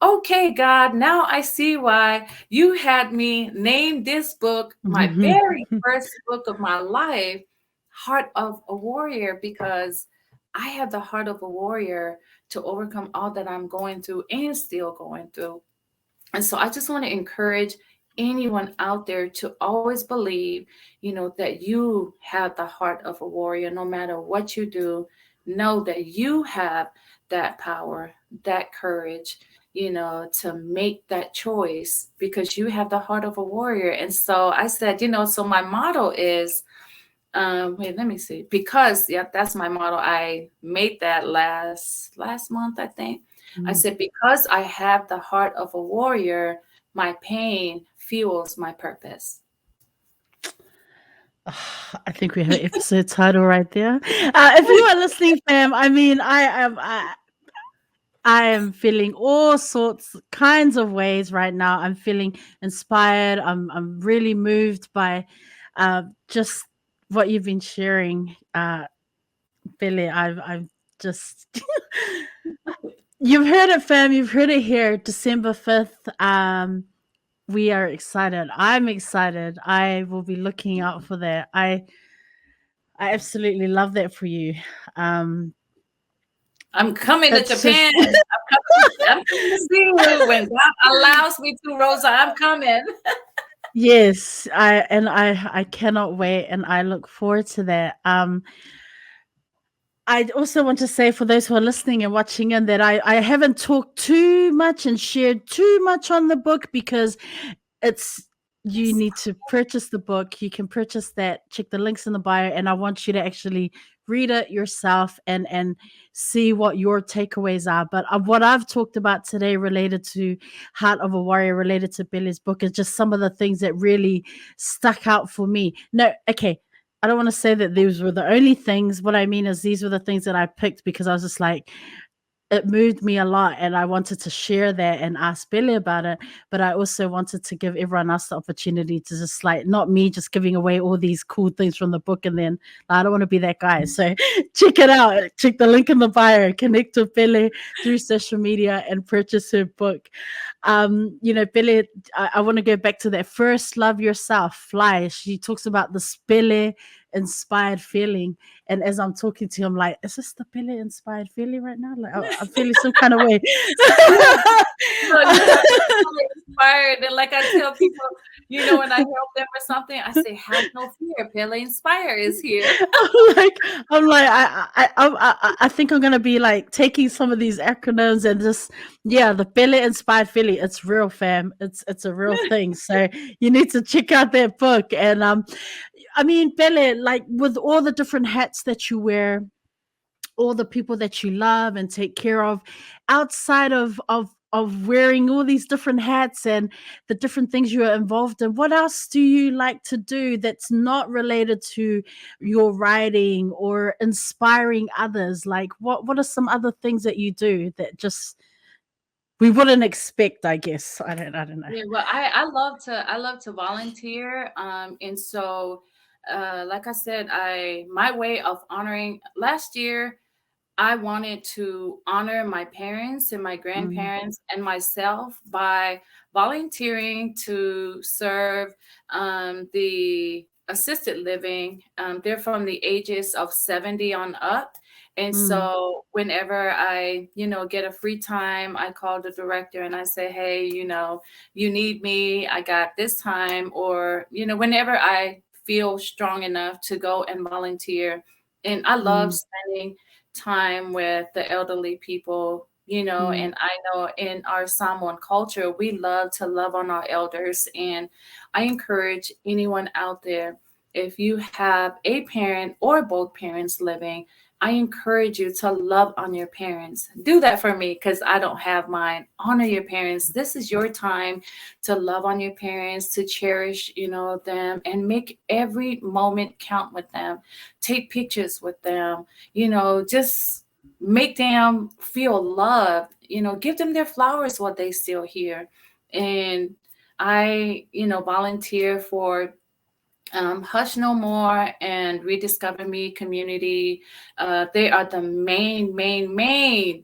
okay, God, now I see why you had me name this book my very first book of my life, Heart of a Warrior, because I have the heart of a warrior to overcome all that I'm going through and still going through. And so I just want to encourage anyone out there to always believe, that you have the heart of a warrior. No matter what you do, know that you have that power, that courage, to make that choice, because you have the heart of a warrior. And so I said, so my motto is, wait, let me see. Because yeah, that's my motto. I made that last month, I think. I mm. said, because I have the heart of a warrior, my pain fuels my purpose. I think we have an episode title right there. If you are listening, fam, I mean, I am feeling all sorts, kinds of ways right now. I'm feeling inspired. I'm really moved by just what you've been sharing, Billy. I've just you've heard it, fam. You've heard it here. December 5th. We are excited. I'm excited. I will be looking out for that. I absolutely love that for you. Um, I'm coming to it's just Japan. I'm coming to see you when God allows me to, Rosa. I'm coming. yes, I cannot wait, and I look forward to that. I also want to say for those who are listening and watching in that I haven't talked too much and shared too much on the book because it's you Yes. need to purchase the book. You can purchase that. Check the links in the bio, and I want you to actually read it yourself and see what your takeaways are. But what I've talked about today, related to Heart of a Warrior, related to Billy's book, is just some of the things that really stuck out for me. No, okay. I don't want to say that these were the only things. What I mean is these were the things that I picked because I was just like, it moved me a lot and I wanted to share that and ask Billy about it. But I also wanted to give everyone else the opportunity to just like, not me just giving away all these cool things from the book. And then I don't want to be that guy. So check it out. Check the link in the bio, connect with Pele through social media and purchase her book. Pele, I want to go back to that first love yourself, fly. She talks about the Pele inspired feeling. And as I'm talking to him, like, is this the Pele inspired feeling right now? Like, I'm feeling some kind of way. Yeah. No, you have to feel inspired. And like I tell people, when I help them or something, I say, have no fear. Pele Inspire is here. I think I'm gonna be like taking some of these acronyms and just the Pele inspired feeling. It's real, fam. It's a real thing. So you need to check out that book. And I mean, Pele, like with all the different hats that you wear, all the people that you love and take care of outside of wearing all these different hats and the different things you are involved in, what else do you like to do that's not related to your writing or inspiring others? Like what are some other things that you do that just we wouldn't expect, I guess. I don't know. Yeah, well, I love to volunteer. And so, like I said, my way of honoring last year, I wanted to honor my parents and my Mm, grandparents and myself by volunteering to serve the assisted living. They're from the ages of 70 on up. And mm, so whenever I, get a free time, I call the director and I say, hey, you need me, I got this time. Or, whenever I feel strong enough to go and volunteer. And I love mm, spending time with the elderly people, mm, and I know in our Samoan culture, we love to love on our elders. And I encourage anyone out there, if you have a parent or both parents living, I encourage you to love on your parents. Do that for me because I don't have mine. Honor your parents. This is your time to love on your parents, to cherish, them, and make every moment count with them. Take pictures with them, just make them feel loved, give them their flowers while they still here. And I, volunteer for Hush No More and Rediscover Me Community. They are the main mm,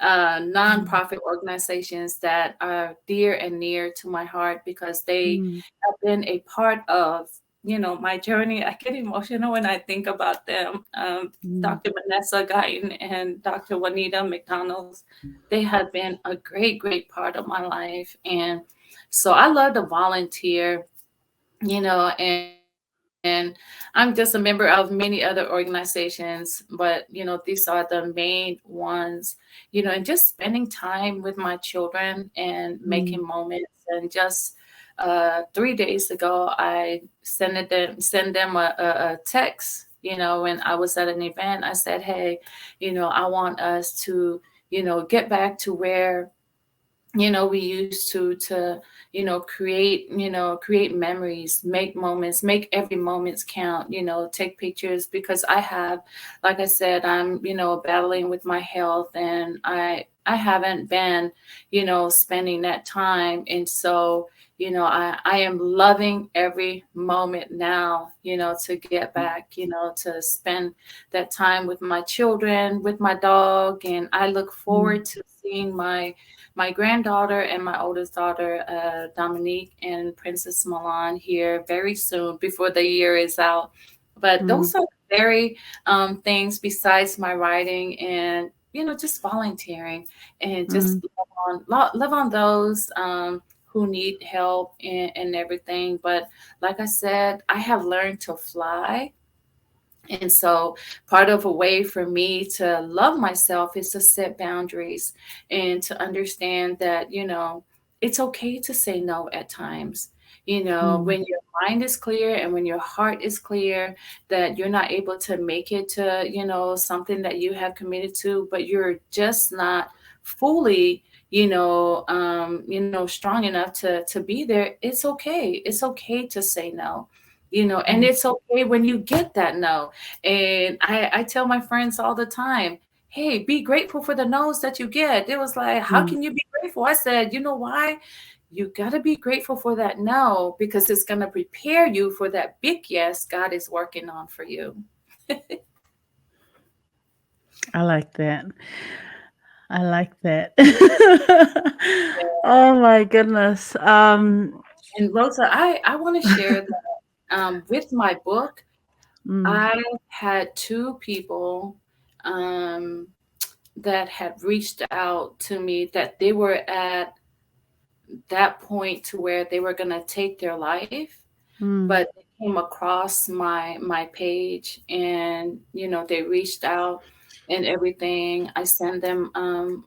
nonprofit organizations that are dear and near to my heart because they mm, have been a part of, my journey. I get emotional when I think about them. mm, Dr. Vanessa Guyton and Dr. Juanita McDonald's, they have been a great part of my life. And so I love to volunteer, and I'm just a member of many other organizations, but these are the main ones, and just spending time with my children and making mm, moments. And just 3 days ago, I send them a text. When I was at an event, I said, "Hey, I want us to, get back to where." We used to create memories, make moments, make every moments count, take pictures, because I have, like I said, I'm battling with my health, and I haven't been spending that time. And so I am loving every moment now, to get back, to spend that time with my children, with my dog. And I look mm, forward to seeing my granddaughter and my oldest daughter, Dominique and Princess Milan, here very soon before the year is out. But mm, those are very things besides my writing and, just volunteering and mm, just love on those who need help and everything. But like I said, I have learned to fly, and so part of a way for me to love myself is to set boundaries and to understand that, it's okay to say no at times. mm, When your mind is clear and when your heart is clear, that you're not able to make it to, something that you have committed to, but you're just not fully, strong enough to be there. It's okay. It's okay to say no. And it's okay when you get that no. And I tell my friends all the time, hey, be grateful for the no's that you get. It was like, how Mm. can you be grateful? I said, you know why? You got to be grateful for that no, because it's going to prepare you for that big yes God is working on for you. I like that. I like that. Oh my goodness. And Rosa, I want to share that with my book, Mm, I had two people um, that had reached out to me that they were at that point to where they were going to take their life, mm, but they came across my page, and they reached out and everything. I sent them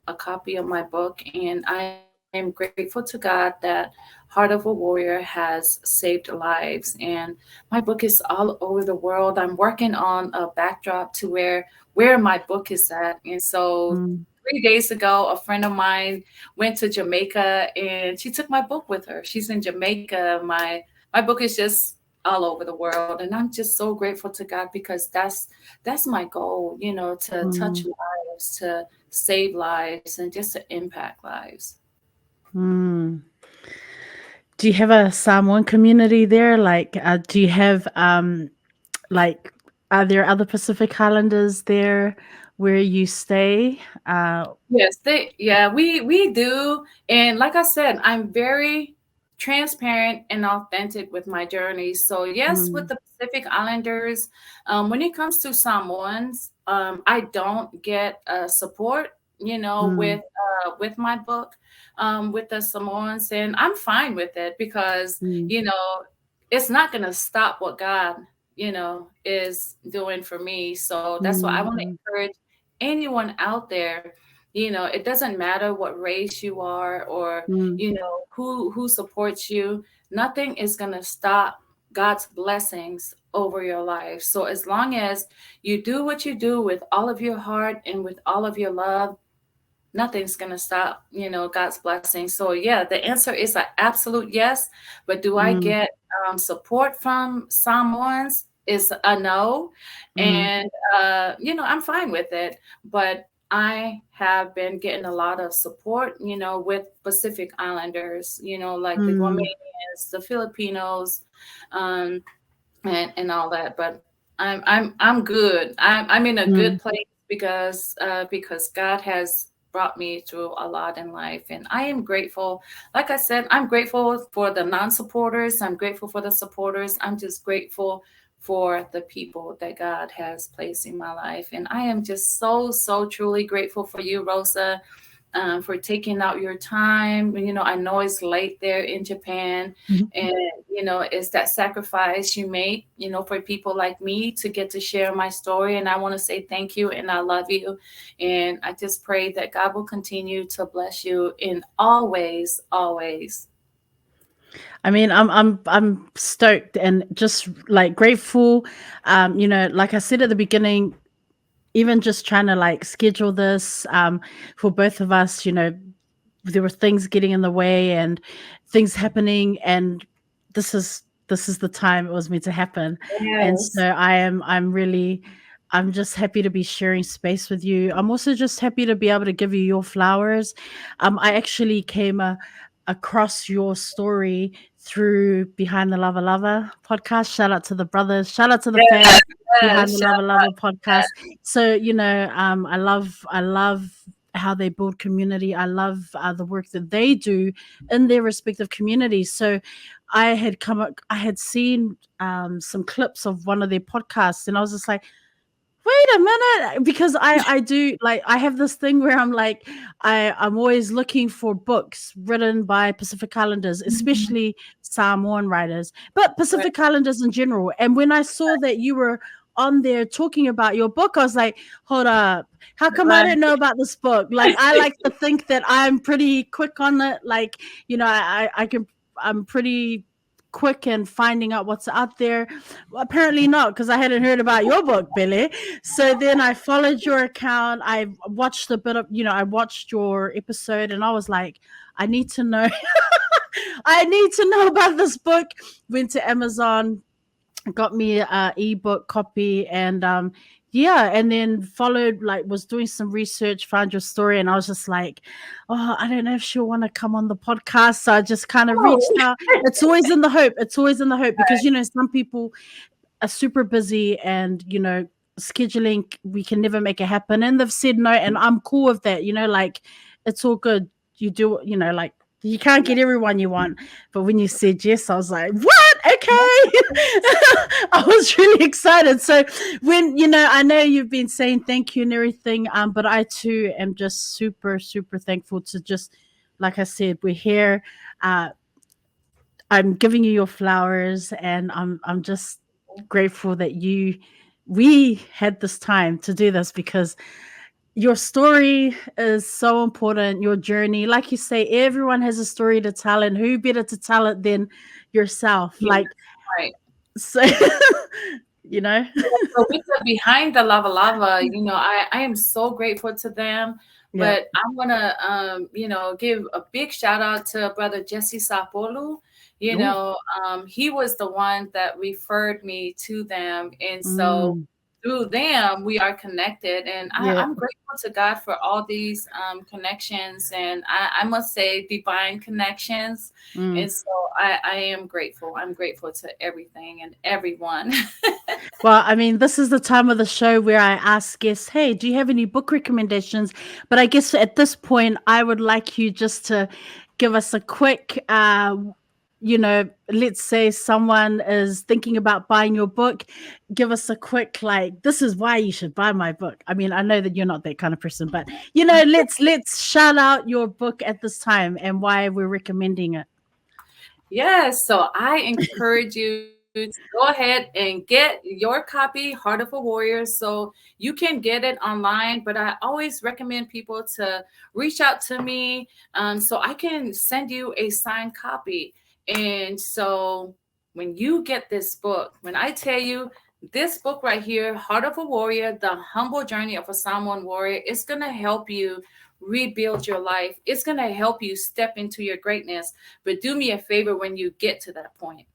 a copy of my book, and I am grateful to God that Heart of a Warrior has saved lives. And my book is all over the world. I'm working on a backdrop to where my book is at. And so mm, 3 days ago, a friend of mine went to Jamaica, and she took my book with her. She's in Jamaica. My book is just all over the world, and I'm just so grateful to God, because that's my goal, to touch mm, lives, to save lives, and just to impact lives. mm. Do you have a Samoan community there? Like, do you have like, are there other Pacific Islanders there where you stay? Yes, we do. And like I said, I'm very transparent and authentic with my journey. So yes, with Mm, the Pacific Islanders, when it comes to Samoans, I don't get support, mm, with my book, with the Samoans, and I'm fine with it, because mm, it's not gonna stop what God, is doing for me. So that's why I want to mm, encourage anyone out there. It doesn't matter what race you are, or mm, who supports you. Nothing is going to stop God's blessings over your life. So as long as you do what you do with all of your heart and with all of your love, nothing's going to stop, God's blessing. So yeah, the answer is an absolute yes. But do I mm, get support from someone's is a no. mm, And I'm fine with it. But I have been getting a lot of support, with Pacific Islanders, like the mm, Guamanians, the Filipinos, um, and all that. But I'm good. I'm in a good mm, place, because God has brought me through a lot in life, and I am grateful. Like I said, I'm grateful for the non-supporters. I'm grateful for the supporters. I'm just grateful for the people that God has placed in my life, and I am just so truly grateful for you, Rosa, for taking out your time. I know it's late there in Japan, mm. and it's that sacrifice you make, for people like me to get to share my story. And I want to say thank you, and I love you, and I just pray that God will continue to bless you in all ways, always. I mean, I'm stoked and just like grateful. Like I said at the beginning, even just trying to like schedule this for both of us, there were things getting in the way and things happening, and this is the time it was meant to happen. And Yes. so I'm just happy to be sharing space with you. I'm also just happy to be able to give you your flowers. I actually came across your story through Behind the Lava Lava podcast. Shout out to the brothers, shout out to the Yes. fam. Behind Yes. the Shout Lava Lava out. podcast. So I love how they build community. I love the work that they do in their respective communities. So I had seen some clips of one of their podcasts, and I was just like, wait a minute, because I do, like, I have this thing where I'm like, I'm always looking for books written by Pacific Islanders, Mhm. especially Samoan writers, but Right. Pacific Islanders in general. And when I saw that you were on there talking about your book, I was like, hold up, how come I Right. didn't know about this book? Like, I like to think that I'm pretty quick on it. Like, I'm pretty quick in finding out what's out there. Well, apparently not, because I hadn't heard about your book, Billy. So then I followed your account. I watched a bit of, I watched your episode, and I was like, I need to know. I need to know about this book. Went to Amazon, got me a ebook copy, and yeah, and then followed, like, was doing some research, found your story, and I was just like, oh, I don't know if she'll want to come on the podcast. So I just kind of reached Oh, out. It's always in the hope. It's always in the hope, because some people are super busy, and scheduling, we can never make it happen, and they've said no, and I'm cool with that. Like, it's all good. You do, like, you can't get everyone you want, but when you said yes, I was like, what? Okay. I was really excited. So when, I know you've been saying thank you and everything, but I too am just super, super thankful to just, like I said, we're here. uh I'm giving you your flowers, and I'm just grateful that we had this time to do this, because your story is so important. Your journey, like you say, everyone has a story to tell, and who better to tell it than yourself? yeah, Like, right. so, you know, So with the behind the lava lava, I am so grateful to them. yeah. But I want to, give a big shout out to brother Jesse Sapolu. Oh, He was the one that referred me to them, and so mm, through them we are connected. And yeah. I'm grateful to God for all these connections, and I must say divine connections. Mm. And so I am grateful. I'm grateful to everything and everyone. Well, I mean, this is the time of the show where I ask guests, hey, do you have any book recommendations? But I guess at this point, I would like you just to give us a quick, let's say someone is thinking about buying your book. Give us a quick, like, this is why you should buy my book. I mean, I know that you're not that kind of person, but let's shout out your book at this time and why we're recommending it. Yes, so I encourage you to go ahead and get your copy, Heart of a Warrior. So you can get it online, but I always recommend people to reach out to me, so I can send you a signed copy. And so when you get this book, when I tell you this book right here, Heart of a Warrior, The Humble Journey of a Samoan Warrior, it's going to help you rebuild your life. It's going to help you step into your greatness. But do me a favor when you get to that point.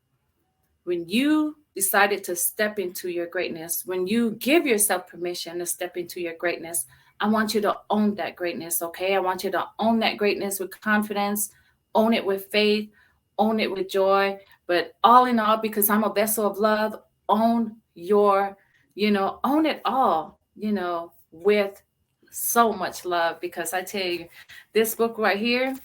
When you decided to step into your greatness, when you give yourself permission to step into your greatness, I want you to own that greatness, okay? I want you to own that greatness with confidence, own it with faith, own it with joy. But all in all, because I'm a vessel of love, own your, own it all, with so much love. Because I tell you, this book right here,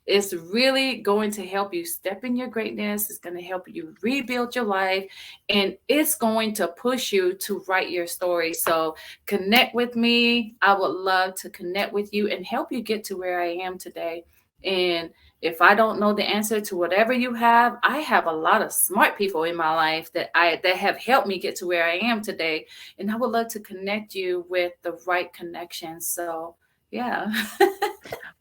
it's really going to help you step in your greatness. It's going to help you rebuild your life, and it's going to push you to write your story. So connect with me. I would love to connect with you and help you get to where I am today. And if I don't know the answer to whatever you have, I have a lot of smart people in my life that have helped me get to where I am today. And I would love to connect you with the right connections. So yeah.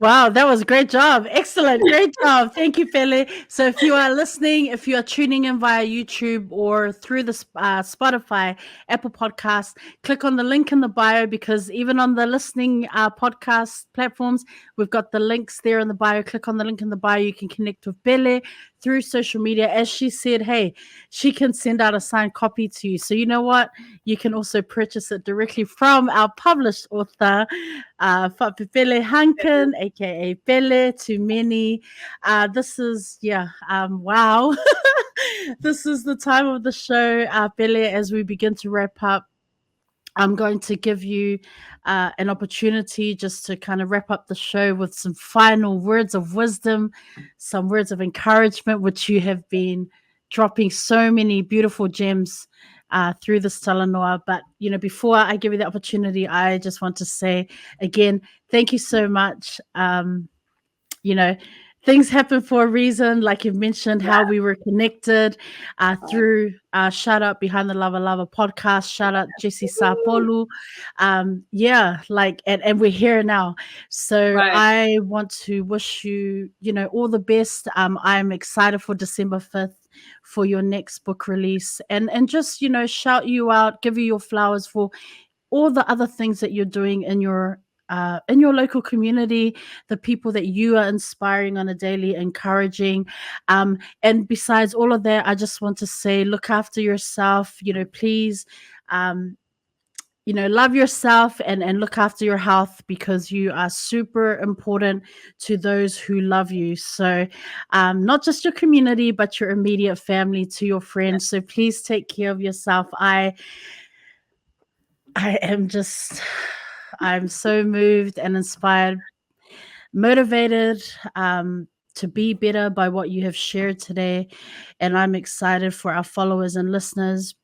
Wow, that was a great job. Excellent. Great job. Thank you, Pele. So if you are listening, if you are tuning in via YouTube or through the Spotify, Apple Podcast, click on the link in the bio, because even on the listening podcast platforms, we've got the links there in the bio. Click on the link in the bio. You can connect with Pele through social media. As she said, hey, she can send out a signed copy to you. So you know what? You can also purchase it directly from our published author, Fa'apepele Hunkin, aka Pele to many. This is, yeah, wow. This is the time of the show, Pele, as we begin to wrap up. I'm going to give you an opportunity just to kind of wrap up the show with some final words of wisdom, some words of encouragement, which you have been dropping so many beautiful gems through this talanoa. But, before I give you the opportunity, I just want to say again, thank you so much. You know, things happen for a reason. Like you've mentioned, how we were connected through Shout Out Behind the Lava Lava podcast. Shout out Jesse Sapolu. Yeah, like, and we're here now. So Right. I want to wish you, all the best. I'm excited for December 5th for your next book release, and just, shout you out, give you your flowers for all the other things that you're doing in your in your local community, the people that you are inspiring on a daily, encouraging. And besides all of that, I just want to say, look after yourself. Please. Love yourself and look after your health, because you are super important to those who love you. So not just your community, but your immediate family, to your friends. So please take care of yourself. I'm so moved and inspired, motivated, to be better by what you have shared today. And I'm excited for our followers and listeners,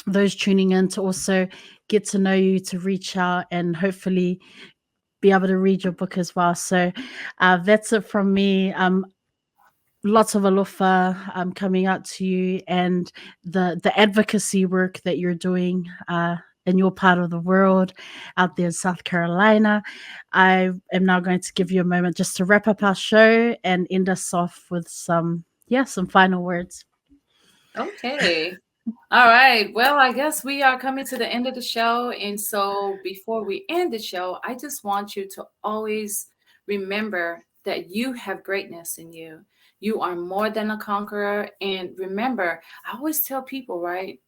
those tuning in, to also get to know you, to reach out, and hopefully be able to read your book as well. So that's it from me. Lots of alofa coming out to you, and the advocacy work that you're doing in your part of the world, out there in South Carolina. I am now going to give you a moment just to wrap up our show and end us off with some final words. Okay. All right. Well, I guess we are coming to the end of the show. And so before we end the show, I just want you to always remember that you have greatness in you. You are more than a conqueror. And remember, I always tell people, right?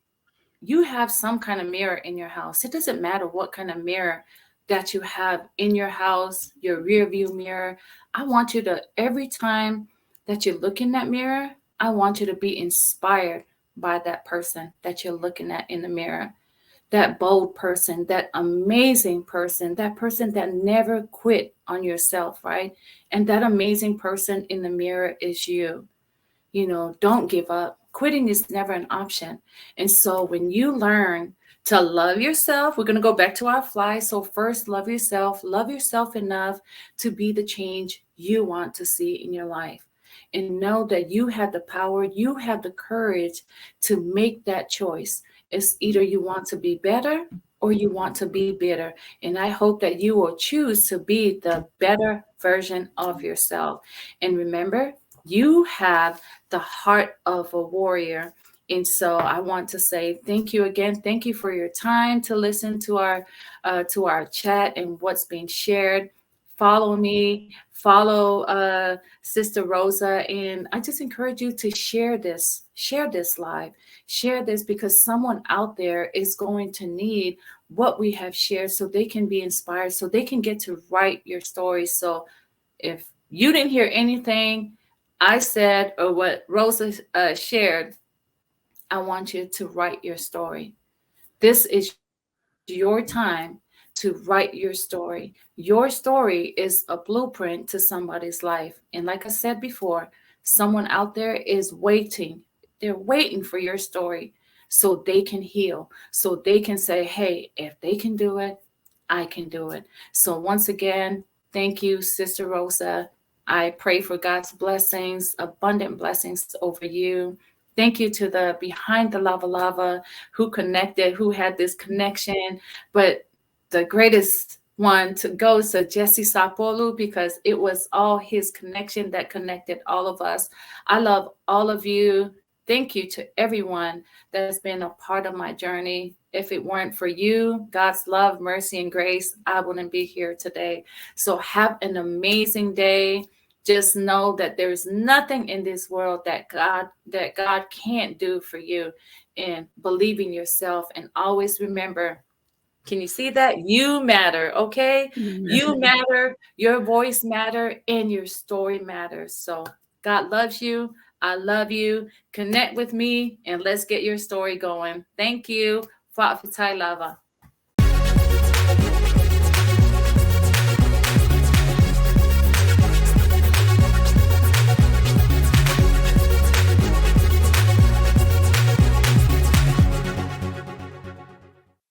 You have some kind of mirror in your house. It doesn't matter what kind of mirror that you have in your house, your rear view mirror. I want you to, every time that you look in that mirror, I want you to be inspired by that person that you're looking at in the mirror. That bold person, that amazing person, that person that never quit on yourself, right? And that amazing person in the mirror is you. Don't give up. Quitting is never an option. And so when you learn to love yourself, we're going to go back to our fly. So first, love yourself enough to be the change you want to see in your life. And know that you have the power, you have the courage to make that choice. It's either you want to be better or you want to be bitter. And I hope that you will choose to be the better version of yourself. And remember, you have the heart of a warrior. And so I want to say thank you again. Thank you for your time to listen to our chat and what's being shared. Follow me, follow Sister Rosa, and I just encourage you to share this live, share this, because someone out there is going to need what we have shared, so they can be inspired, so they can get to write your story. So if you didn't hear anything I said or what Rosa shared, I want you to write your story. This is your time to write your story. Your story is a blueprint to somebody's life. And like I said before, someone out there is waiting. They're waiting for your story so they can heal, so they can say, hey, if they can do it, I can do it. So once again, thank you, Sister Rosa. I pray for God's blessings, abundant blessings over you. Thank you to the Behind the Lava who had this connection. But the greatest one to go to Jesse Sapolu, because it was all his connection that connected all of us. I love all of you. Thank you to everyone that's been a part of my journey. If it weren't for you, God's love, mercy, and grace, I wouldn't be here today. So have an amazing day. Just know that there's nothing in this world that God can't do for you. And believe in yourself, and always remember, can you see that? You matter, okay? You matter, your voice matter, and your story matters. So God loves you. I love you. Connect with me and let's get your story going. Thank you. Fa'apepele Lava.